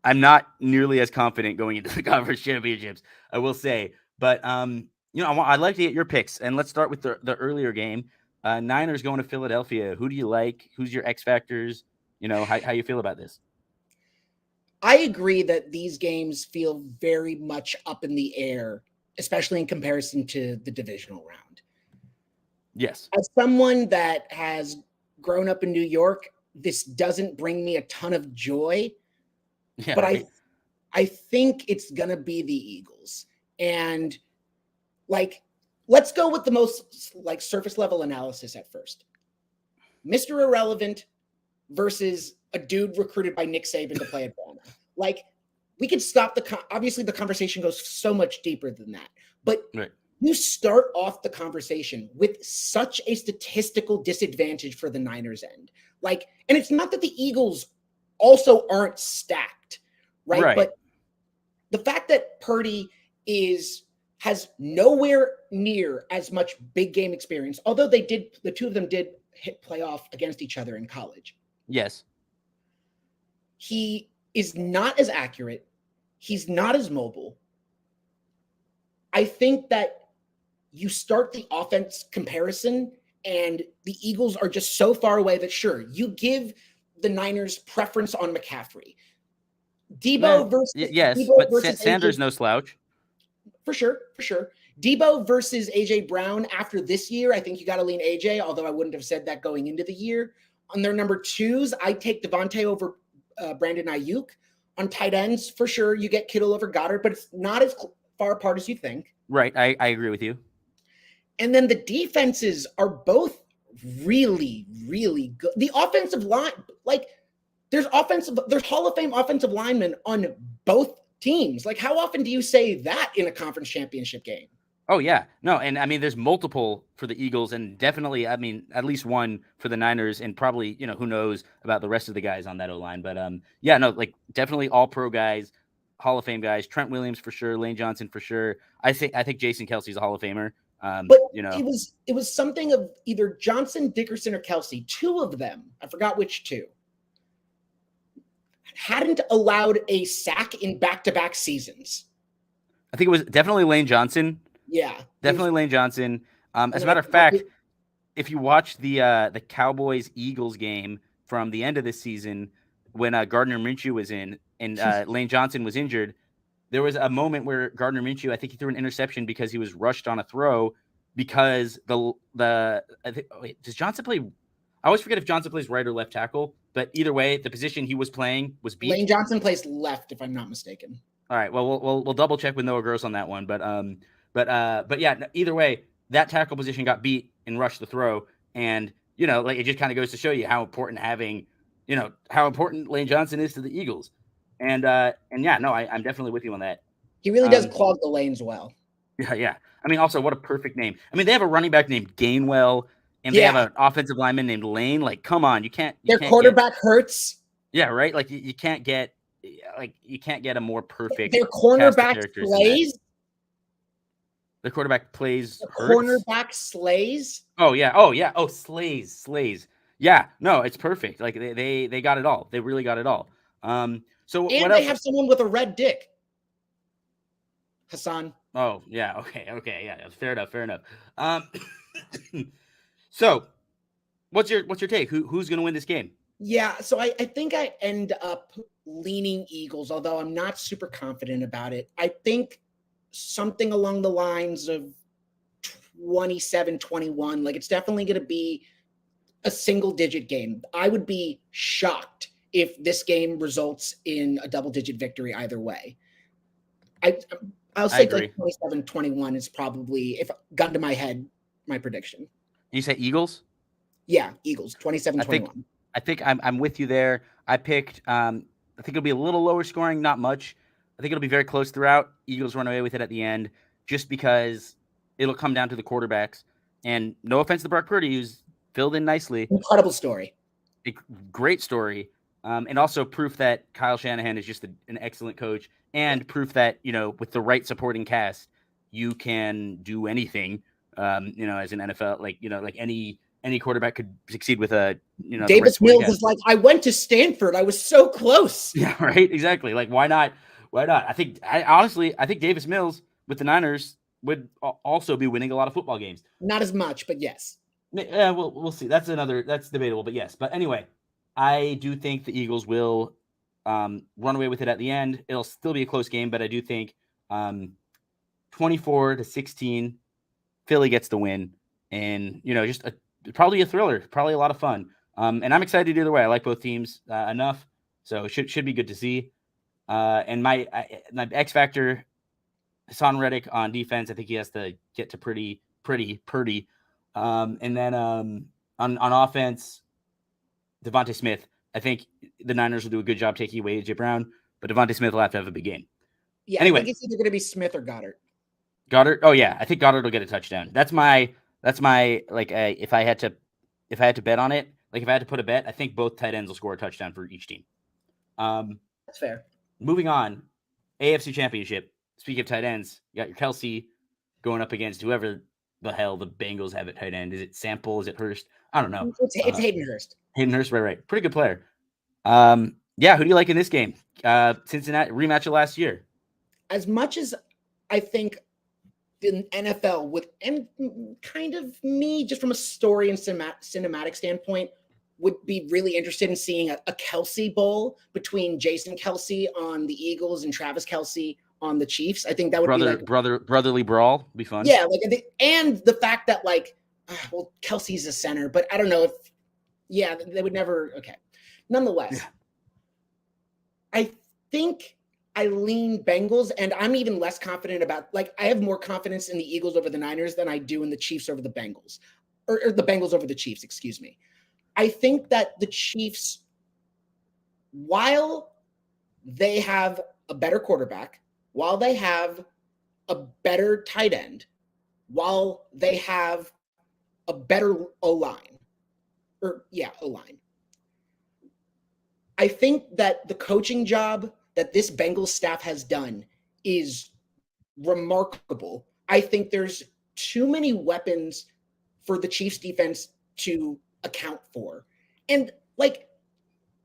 I'm not nearly as confident going into the conference championships, I will say. But I'd like to get your picks, and let's start with the earlier game. Niners going to Philadelphia. Who do you like? Who's your X factors? How you feel about this? I agree that these games feel very much up in the air, especially in comparison to the divisional round. Yes. As someone that has grown up in New York, this doesn't bring me a ton of joy. Yeah, but right. I think it's gonna be the Eagles. And let's go with the most surface level analysis at first. Mr. Irrelevant versus a dude recruited by Nick Saban to play at Bama. We could stop obviously the conversation goes so much deeper than that. But right. You start off the conversation with such a statistical disadvantage for the Niners end. And it's not that the Eagles also aren't stacked, right? But the fact that Purdy has nowhere near as much big game experience, although the two of them did hit playoff against each other in college. Yes. He is not as accurate. He's not as mobile. I think that you start the offense comparison and the Eagles are just so far away that sure, you give the Niners preference on McCaffrey. Debo versus Sanders no slouch. For sure. Debo versus AJ Brown after this year, I think you got to lean AJ, although I wouldn't have said that going into the year. On their number twos, I take Devontae over Brandon Ayuk. On tight ends, for sure, you get Kittle over Goddard, but it's not as far apart as you think. Right, I agree with you. And then the defenses are both really, really good. The offensive line, there's Hall of Fame offensive linemen on both teams. How often do you say that in a conference championship game? Oh, yeah. No, and I mean, there's multiple for the Eagles and definitely, I mean, at least one for the Niners and probably, who knows about the rest of the guys on that O-line. But, definitely all pro guys, Hall of Fame guys, Trent Williams for sure, Lane Johnson for sure. I think Jason Kelsey's a Hall of Famer. But it was something of either Johnson, Dickerson, or Kelsey. Two of them, I forgot which two, hadn't allowed a sack in back-to-back seasons. I think it was definitely Lane Johnson. Yeah, definitely Lane Johnson. As a matter of fact, if you watch the Cowboys-Eagles game from the end of this season when Gardner Minshew was in and Lane Johnson was injured, there was a moment where Gardner Minshew, I think he threw an interception because he was rushed on a throw because does Johnson play? I always forget if Johnson plays right or left tackle, but either way, the position he was playing was beat. Lane Johnson plays left, if I'm not mistaken. All right, well, we'll double check with Noah Gross on that one, but yeah, either way, that tackle position got beat and rushed the throw, and it just kind of goes to show you how important how important Lane Johnson is to the Eagles. And yeah, no, I'm definitely with you on that. He really does clog the lanes well. Yeah. I mean, also, what a perfect name. I mean, they have a running back named Gainwell, and they have an offensive lineman named Lane. Come on, their quarterback Hurts. Yeah, right. You can't get a more perfect. Their cornerback plays. Their quarterback plays. Cornerback slays. Oh yeah. Oh, slays. Yeah. No, it's perfect. They got it all. They really got it all. So and what they else? have someone with a red dick. Hassan. Oh yeah. Okay. Yeah. Fair enough. So, what's your take? Who's going to win this game? Yeah, so I think I end up leaning Eagles, although I'm not super confident about it. I think something along the lines of 27-21. Like, it's definitely going to be a single digit game. I would be shocked if this game results in a double digit victory either way. I I'll I say like agree. 27-21 is probably, if gun to my head, my prediction. You say Eagles? Yeah, Eagles I think 27-21. I'm with you there. I picked I think it'll be a little lower scoring, not much. I think it'll be very close throughout. Eagles run away with it at the end just because it'll come down to the quarterbacks. And no offense to Brock Purdy, who's filled in nicely. Incredible story. A great story. And also proof that Kyle Shanahan is just an excellent coach, Yeah. and proof that, with the right supporting cast, you can do anything, as an NFL, like any quarterback could succeed with the right Davis supporting Mills cast. is like, I went to Stanford. I was so close. Yeah, right. Exactly. Like, why not? Why not? I think Davis Mills with the Niners would also be winning a lot of football games. Not as much, but yes. Yeah, we'll see. That's debatable, but yes. But anyway, I do think the Eagles will run away with it at the end. It'll still be a close game, but I do think 24-16, Philly gets the win, and just probably a thriller, probably a lot of fun. And I'm excited either way. I like both teams enough, so it should be good to see. And my X factor, Hassan Reddick on defense. I think he has to get to pretty. And then on offense, Devontae Smith. I think the Niners will do a good job taking away AJ Brown, but Devontae Smith will have to have a big game. Yeah, I think Anyway, it's either going to be Smith or Goddard. Goddard. Oh yeah, I think Goddard will get a touchdown. That's my like if I had to bet on it, like if I had to put a bet, I think both tight ends will score a touchdown for each team. That's fair. Moving on, AFC Championship. Speaking of tight ends, you got your Kelsey going up against whoever the hell the Bengals have at tight end. Is it Sample? Is it Hurst? I don't know. It's Hayden Hurst. Hayden Hurst, right. Pretty good player. Yeah, who do you like in this game? Cincinnati rematch of last year. As much as I think the NFL with, and kind of me, just from a story and cinematic standpoint, would be really interested in seeing a Kelsey Bowl between Jason Kelsey on the Eagles and Travis Kelsey on the Chiefs. I think that would be like brotherly brawl. Be fun. Yeah, like and the fact that well, Kelsey's a center, but I don't know if they would never. Okay, nonetheless, yeah. I think I lean Bengals, and I'm even less confident about, I have more confidence in the Eagles over the Niners than I do in the Chiefs over the Bengals, or the Bengals over the Chiefs, excuse me. I think that the Chiefs, while they have a better quarterback, while they have a better tight end, while they have a better O-line, O-line, I think that the coaching job that this Bengals staff has done is remarkable. I think there's too many weapons for the Chiefs defense to account for. And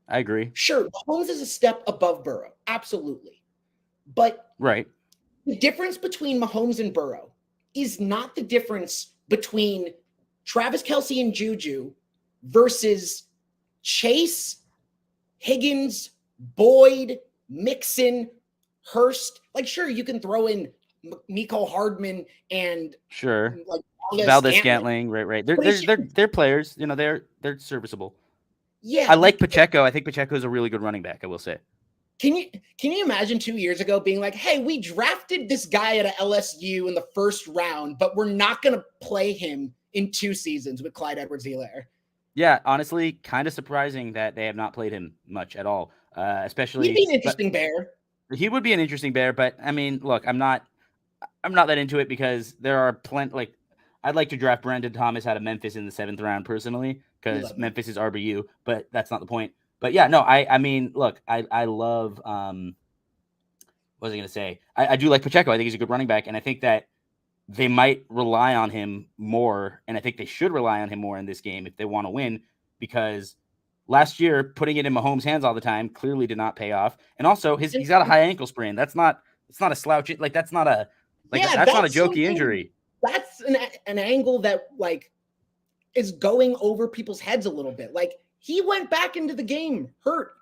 I agree. Sure, Mahomes is a step above Burrow. Absolutely. But right. The difference between Mahomes and Burrow is not the difference between Travis Kelsey and Juju versus Chase, Higgins, Boyd, Mixon, Hurst. Sure, you can throw in Mecole Hardman and sure, Valdez-Scantling. Right. They're players. They're serviceable. Yeah, I like Pacheco. I think Pacheco is a really good running back. I will say. Can you imagine 2 years ago being like, hey, we drafted this guy at a LSU in the first round, but we're not going to play him in 2 seasons with Clyde Edwards-Helaire? Yeah, honestly, kind of surprising that they have not played him much at all. Especially, he'd be an interesting bear. He would be an interesting bear, but I mean, look, I'm not that into it because there are plenty. I'd like to draft Brandon Thomas out of Memphis in the 7th round personally because Memphis is RBU, but that's not the point. But yeah, no, I mean, look, I love. What was I going to say? I do like Pacheco. I think he's a good running back, and I think that they might rely on him more, and I think they should rely on him more in this game if they want to win, because last year putting it in Mahomes' hands all the time clearly did not pay off, and also he's got a high ankle sprain. It's not a slouch. That's not a that's not a jokey injury. That's an angle that is going over people's heads a little bit. He went back into the game hurt.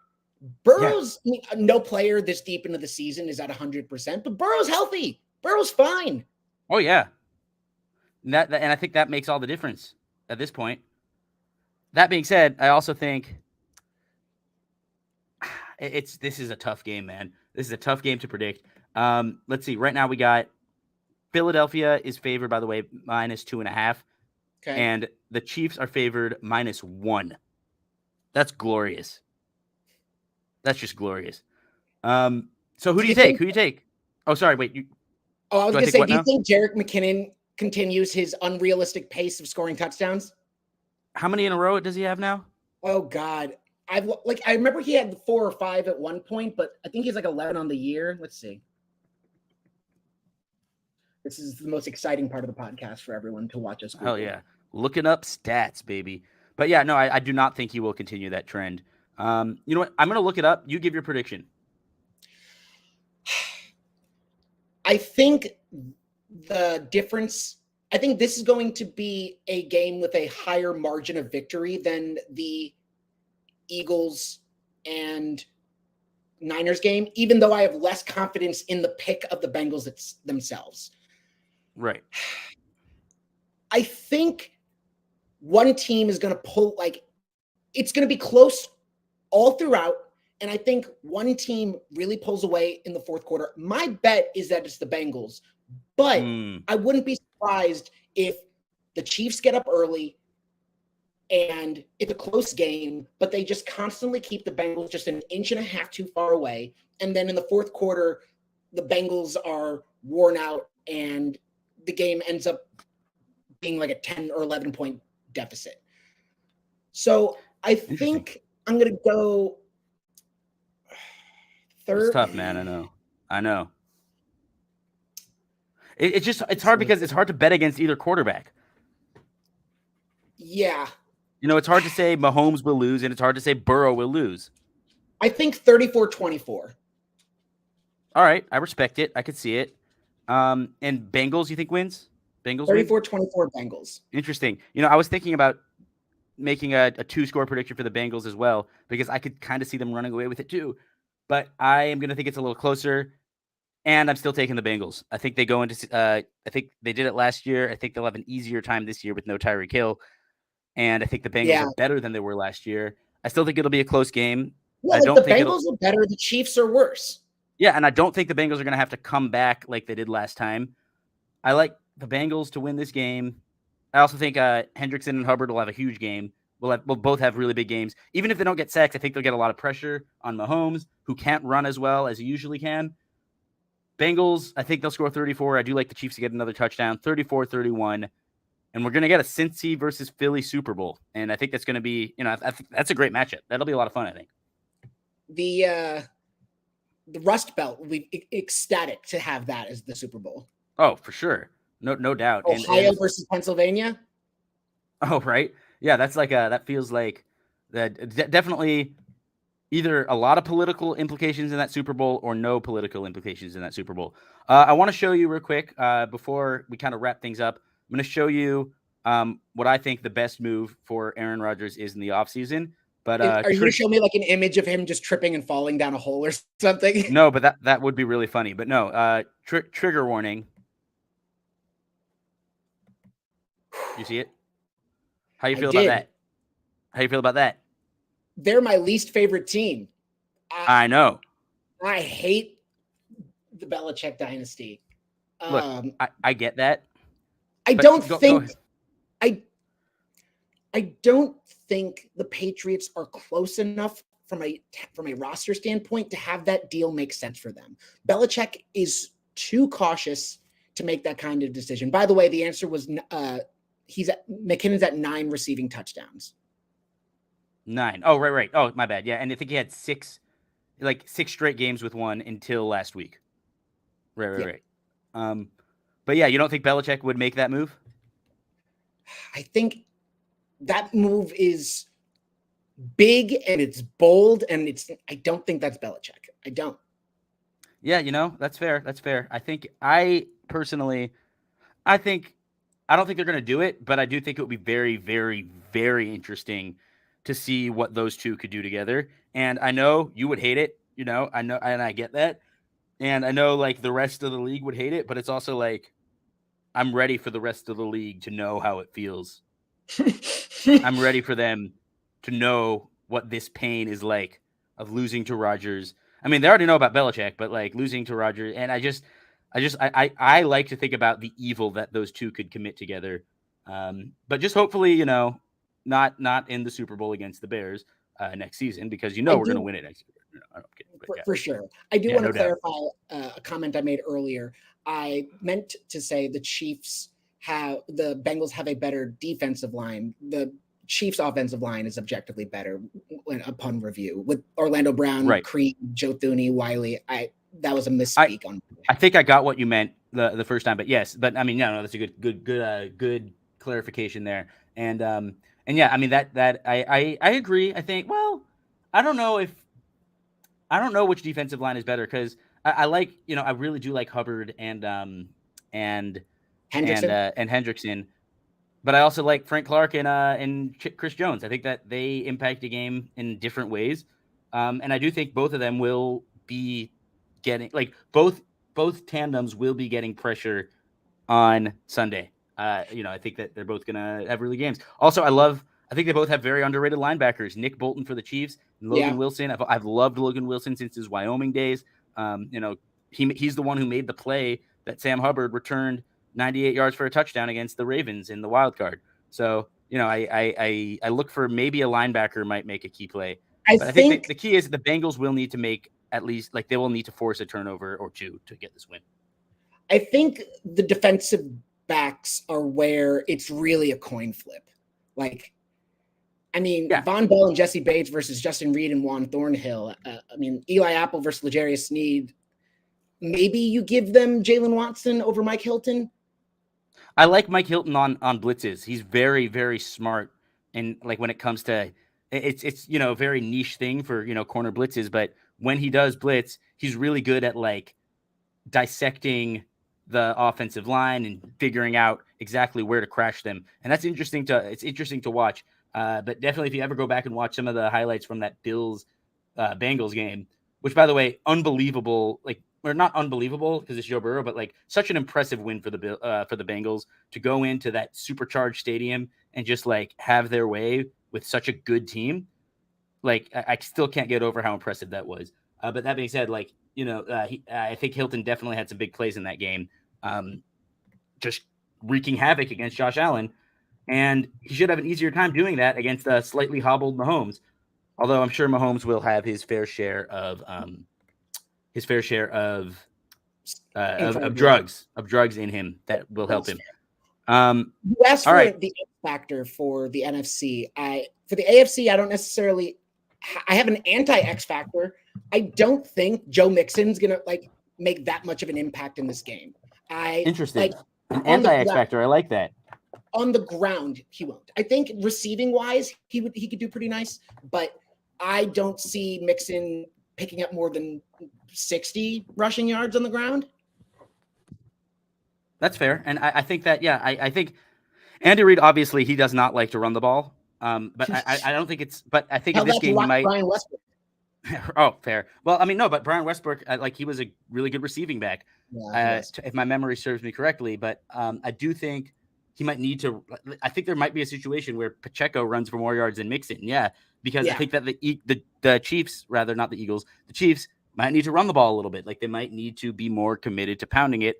Yeah. Burrow's no player this deep into the season is at 100%, but Burrow's healthy. Burrow's fine. Oh yeah. And I think that makes all the difference at this point. That being said, I also think this is a tough game, man. This is a tough game to predict. Let's see. Right now we got Philadelphia is favored, by the way, -2.5. Okay. And the Chiefs are favored -1. That's glorious. That's just glorious. So who do you take? Who do you take? Oh, sorry. Wait. I was going to say, do you think Jerick McKinnon continues his unrealistic pace of scoring touchdowns? How many in a row does he have now? Oh God. I remember he had 4 or 5 at one point, but I think he's like 11 on the year. Let's see. This is the most exciting part of the podcast for everyone to watch us. Google. Hell yeah. Looking up stats, baby. But yeah, no, I do not think he will continue that trend. You know what? I'm going to look it up. You give your prediction. I think the difference, I think this is going to be a game with a higher margin of victory than the Eagles and Niners game, even though I have less confidence in the pick of the Bengals themselves. Right. I think one team is going to pull, it's going to be close all throughout. And I think one team really pulls away in the fourth quarter. My bet is that it's the Bengals, but I wouldn't be surprised if the Chiefs get up early and it's a close game, but they just constantly keep the Bengals just an inch and a half too far away. And then in the fourth quarter, the Bengals are worn out and the game ends up being like a 10 or 11 point deficit. So I think I'm going to go third. It's tough, man. I know. It's hard because it's hard to bet against either quarterback. Yeah. You know, it's hard to say Mahomes will lose, and it's hard to say Burrow will lose. I think 34-24. All right. I respect it. I could see it. And Bengals, you think wins? Bengals 34-24 Bengals. Interesting. You know, I was thinking about making a 2-score prediction for the Bengals as well, because I could kind of see them running away with it too. But I am going to think it's a little closer, and I'm still taking the Bengals. I think they go into I think they did it last year. I think they'll have an easier time this year with no Tyreek Hill. And I think the Bengals are better than they were last year. I still think it'll be a close game. Yeah, the Bengals are better. The Chiefs are worse. Yeah, and I don't think the Bengals are going to have to come back like they did last time. I like the Bengals to win this game. I also think Hendrickson and Hubbard will have a huge game. We'll both have really big games. Even if they don't get sacks, I think they'll get a lot of pressure on Mahomes, who can't run as well as he usually can. Bengals, I think they'll score 34. I do like the Chiefs to get another touchdown, 34-31. And we're going to get a Cincy versus Philly Super Bowl. And I think that's going to be, I think that's a great matchup. That'll be a lot of fun, I think. The Rust Belt will be ecstatic to have that as the Super Bowl. Oh, for sure. No doubt. Ohio versus Pennsylvania? Oh, right. Yeah, that's that feels like that definitely either a lot of political implications in that Super Bowl or no political implications in that Super Bowl. I want to show you real quick before we kind of wrap things up. I'm going to show you what I think the best move for Aaron Rodgers is in the offseason. But are you going to show me like an image of him just tripping and falling down a hole or something? No, but that would be really funny. But no, trigger warning. You see it? How you feel about that? How you feel about that? They're my least favorite team. I know. I hate the Belichick dynasty. Look, I get that. I don't think the Patriots are close enough from a roster standpoint to have that deal make sense for them. Belichick is too cautious to make that kind of decision. By the way, the answer was McKinnon's at 9 receiving touchdowns. 9. Oh, right. Oh, my bad. Yeah, and I think he had 6 straight games with one until last week. Right. But yeah, you don't think Belichick would make that move? I think that move is big and it's bold, and I don't think that's Belichick. I don't. Yeah, that's fair. I don't think they're going to do it, but I do think it would be very, very, very interesting to see what those two could do together. And I know you would hate it, I know, and I get that. And I know like the rest of the league would hate it, but it's also like I'm ready for the rest of the league to know how it feels. I'm ready for them to know what this pain is like of losing to Rodgers. I mean, they already know about Belichick, but like losing to Rodgers, and I like to think about the evil that those two could commit together. But just hopefully, not in the Super Bowl against the Bears next season, because I we're going to do win it next year. No, I'm kidding, but yeah. for sure. I do Yeah, want no to doubt. clarify a comment I made earlier. I meant to say the Bengals have a better defensive line. The Chiefs' offensive line is objectively better upon review with Orlando Brown, Right. Creed, Joe Thuney, Wiley. That was a misspeak on. I think I got what you meant the first time, but yes, but I mean, no, that's a good clarification there, and yeah, I mean that I agree. I think, well, I don't know which defensive line is better, because I like, I really do like Hubbard and Hendrickson, but I also like Frank Clark and Chris Jones. I think that they impact the game in different ways, and I do think both of them will be getting, like, both tandems will be getting pressure on Sunday. I think that they're both gonna have really games. Also, I think they both have very underrated linebackers. Nick Bolton for the Chiefs, and Logan Wilson. I've loved Logan Wilson since his Wyoming days. He's the one who made the play that Sam Hubbard returned 98 yards for a touchdown against the Ravens in the wild card. So, I look for maybe a linebacker might make a key play. But I think the key is the Bengals will need to make at least, like, they will need to force a turnover or two to get this win. I think the defensive backs are where it's really a coin flip. Like, I mean, Von Bell and Jesse Bates versus Justin Reed and Juan Thornhill. I mean, Eli Apple versus L'Jarius Sneed. Maybe you give them Jalen Watson over Mike Hilton. I like Mike Hilton on blitzes. He's very, very smart, and like when it comes to it's a very niche thing for corner blitzes, but when he does blitz, he's really good at like dissecting the offensive line and figuring out exactly where to crash them, and it's interesting to watch. But definitely, if you ever go back and watch some of the highlights from that Bills Bengals game, which, by the way, unbelievable, like, or not unbelievable because it's Joe Burrow, but like such an impressive win for the Bengals to go into that supercharged stadium and just like have their way with such a good team. Like, I still can't get over how impressive that was. But that being said, like, I think Hilton definitely had some big plays in that game, just wreaking havoc against Josh Allen. And he should have an easier time doing that against a slightly hobbled Mahomes. Although I'm sure Mahomes will have his fair share of drugs in him that will help him. You asked for the X factor for the NFC. For the AFC, I don't necessarily. I have an anti-X factor. I don't think Joe Mixon's gonna like make that much of an impact in this game. Interesting. An anti-X factor. I like that. On the ground, he won't. I think receiving wise, he could do pretty nice, but I don't see Mixon picking up more than 60 rushing yards on the ground. That's fair. And I think that, I think Andy Reid, obviously, he does not like to run the ball. But I don't think it's, but I think in this game he might. Brian Westbrook. Oh, fair. Well, I mean, no, but Brian Westbrook, like, he was a really good receiving back, if my memory serves me correctly. But I do think he might need to. I think there might be a situation where Pacheco runs for more yards than Mixon. Yeah, because I think that the Chiefs, rather not the Eagles, the Chiefs might need to run the ball a little bit. Like, they might need to be more committed to pounding it.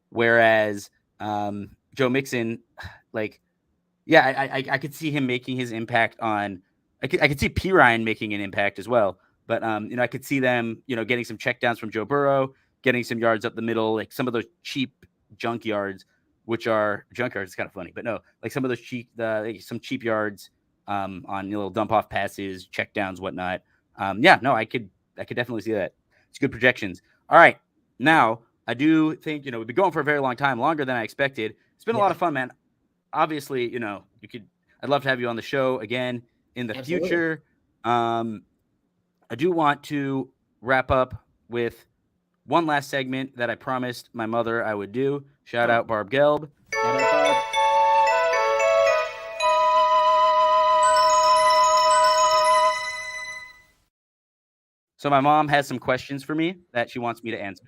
Whereas Joe Mixon, like, I could see him making his impact on. I could see P. Ryan making an impact as well. But I could see them, getting some checkdowns from Joe Burrow, getting some yards up the middle, like some of those cheap junk yards, which are junk yards. It's kind of funny, but no, like some of those some cheap yards on little dump off passes, checkdowns, whatnot. I could definitely see that. It's good projections. All right, now I do think we've been going for a very long time, longer than I expected. It's been a lot of fun, man. Obviously, I'd love to have you on the show again in the future. I do want to wrap up with one last segment that I promised my mother I would do. Shout out Barb Gelb. Shout out Barb. So my mom has some questions for me that she wants me to answer.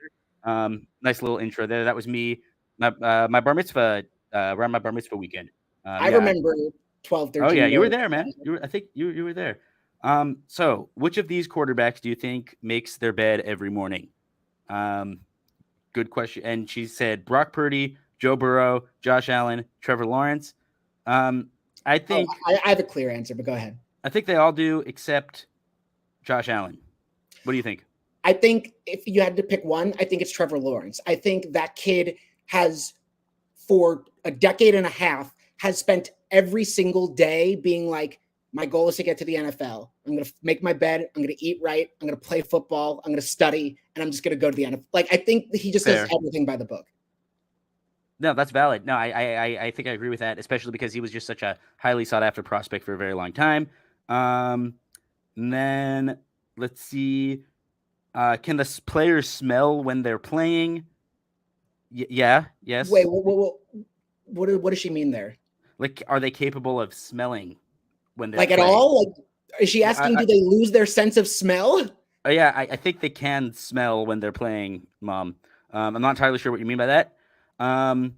Nice little intro there. That was me, my bar mitzvah, around my bar mitzvah weekend. I remember 12, 13. Oh yeah, you were there, man. I think you were there. So which of these quarterbacks do you think makes their bed every morning? Good question. And she said Brock Purdy, Joe Burrow, Josh Allen, Trevor Lawrence. I think I have a clear answer, but go ahead. I think they all do except Josh Allen. What do you think? I think if you had to pick one, I think it's Trevor Lawrence. I think that kid has, for a decade and a half, has spent every single day being like, my goal is to get to the NFL. I'm going to make my bed. I'm going to eat right. I'm going to play football. I'm going to study, and I'm just going to go to the NFL. Like, I think he just does everything by the book. No, that's valid. No, I think I agree with that, especially because he was just such a highly sought after prospect for a very long time. And then let's see. Can the players smell when they're playing? Yeah. Yes. Wait, what does she mean there? Like, are they capable of smelling when they're like playing? At all? Like, is she asking, do they lose their sense of smell? Yeah, I think they can smell when they're playing, Mom. I'm not entirely sure what you mean by that. And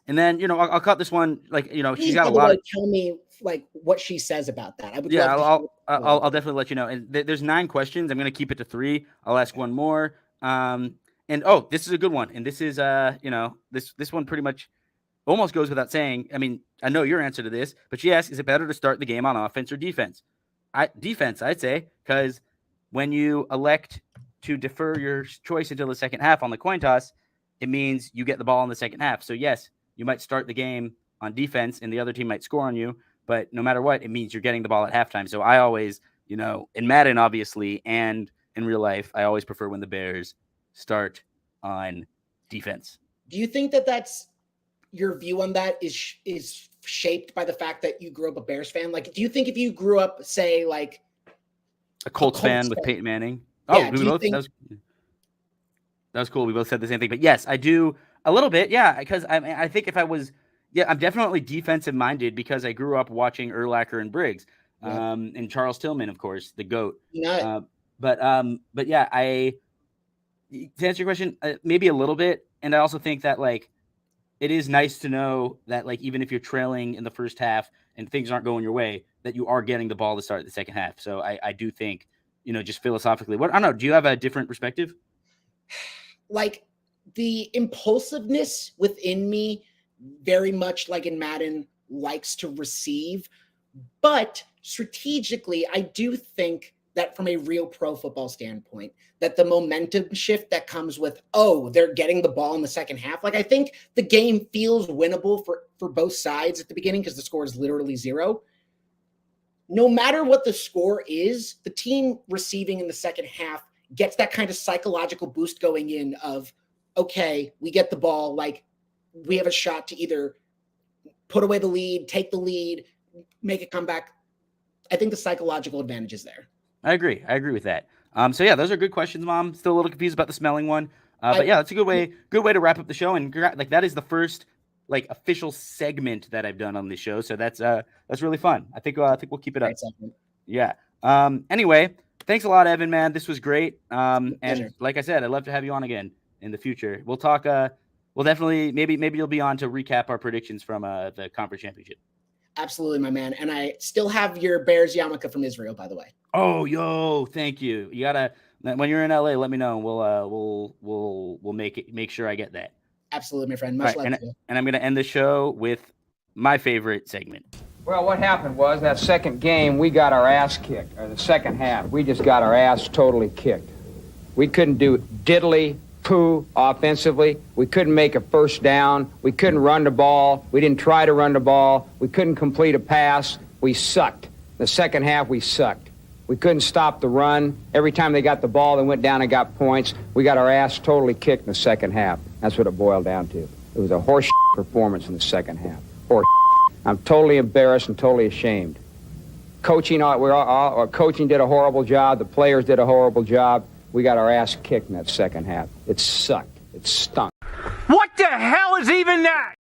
then, I'll cut this one. Like, she's got a lot of. Tell me, like, what she says about that. I would. Yeah, I'll definitely let you know. And there's 9 questions. I'm going to keep it to 3. I'll ask one more. And this is a good one. And this is this one pretty much almost goes without saying. I mean, I know your answer to this, but she asks, is it better to start the game on offense or defense? Defense, I'd say, because when you elect to defer your choice until the second half on the coin toss, it means you get the ball in the second half. So yes, you might start the game on defense and the other team might score on you, but no matter what, it means you're getting the ball at halftime. So I always, in Madden, obviously, and in real life, I always prefer when the Bears start on defense. Do you think that that's your view on that is shaped by the fact that you grew up a Bears fan? Like, do you think if you grew up, say, like a Colts fan with Peyton Manning? Yeah, that was cool. We both said the same thing, but yes, I do a little bit. Yeah. Because I think if I was, I'm definitely defensive minded because I grew up watching Urlacher and Briggs, and Charles Tillman, of course, the GOAT. But yeah, to answer your question, maybe a little bit. And I also think that, like, it is nice to know that, like, even if you're trailing in the first half and things aren't going your way, that you are getting the ball to start the second half. So I do think, just philosophically, I don't know. Do you have a different perspective? Like, the impulsiveness within me, very much like in Madden, likes to receive. But strategically, I do think that from a real pro football standpoint, that the momentum shift that comes with, they're getting the ball in the second half. Like, I think the game feels winnable for both sides at the beginning because the score is literally 0. No matter what the score is, the team receiving in the second half gets that kind of psychological boost going in of, okay, we get the ball, like, we have a shot to either put away the lead, take the lead, make a comeback. I think the psychological advantage is there. I agree with that. So yeah, those are good questions, Mom. Still a little confused about the smelling one. But yeah, that's a good way to wrap up the show. And like, that is the first, like, official segment that I've done on this show. So that's really fun. I think we'll keep it up. Yeah. Anyway, thanks a lot, Evan, man. This was great. And like I said, I'd love to have you on again in the future. We'll talk, we'll definitely, maybe you'll be on to recap our predictions from the conference championship. Absolutely, my man. And I still have your Bears yarmulke from Israel, by the way. Oh, yo, thank you. You gotta, when you're in LA, let me know. We'll make sure I get that. Absolutely, my friend. Much love to you. And I'm gonna end the show with my favorite segment. Well, what happened was that second game, we got our ass kicked, or the second half. We just got our ass totally kicked. We couldn't do diddly poo offensively. We couldn't make a first down. We couldn't run the ball. We didn't try to run the ball. We couldn't complete a pass. We sucked. The second half, we sucked. We couldn't stop the run. Every time they got the ball, they went down and got points. We got our ass totally kicked in the second half. That's what it boiled down to. It was a horse performance in the second half. Horse. I'm totally embarrassed and totally ashamed. Coaching did a horrible job. The players did a horrible job. We got our ass kicked in that second half. It sucked. It stunk. What the hell is even that?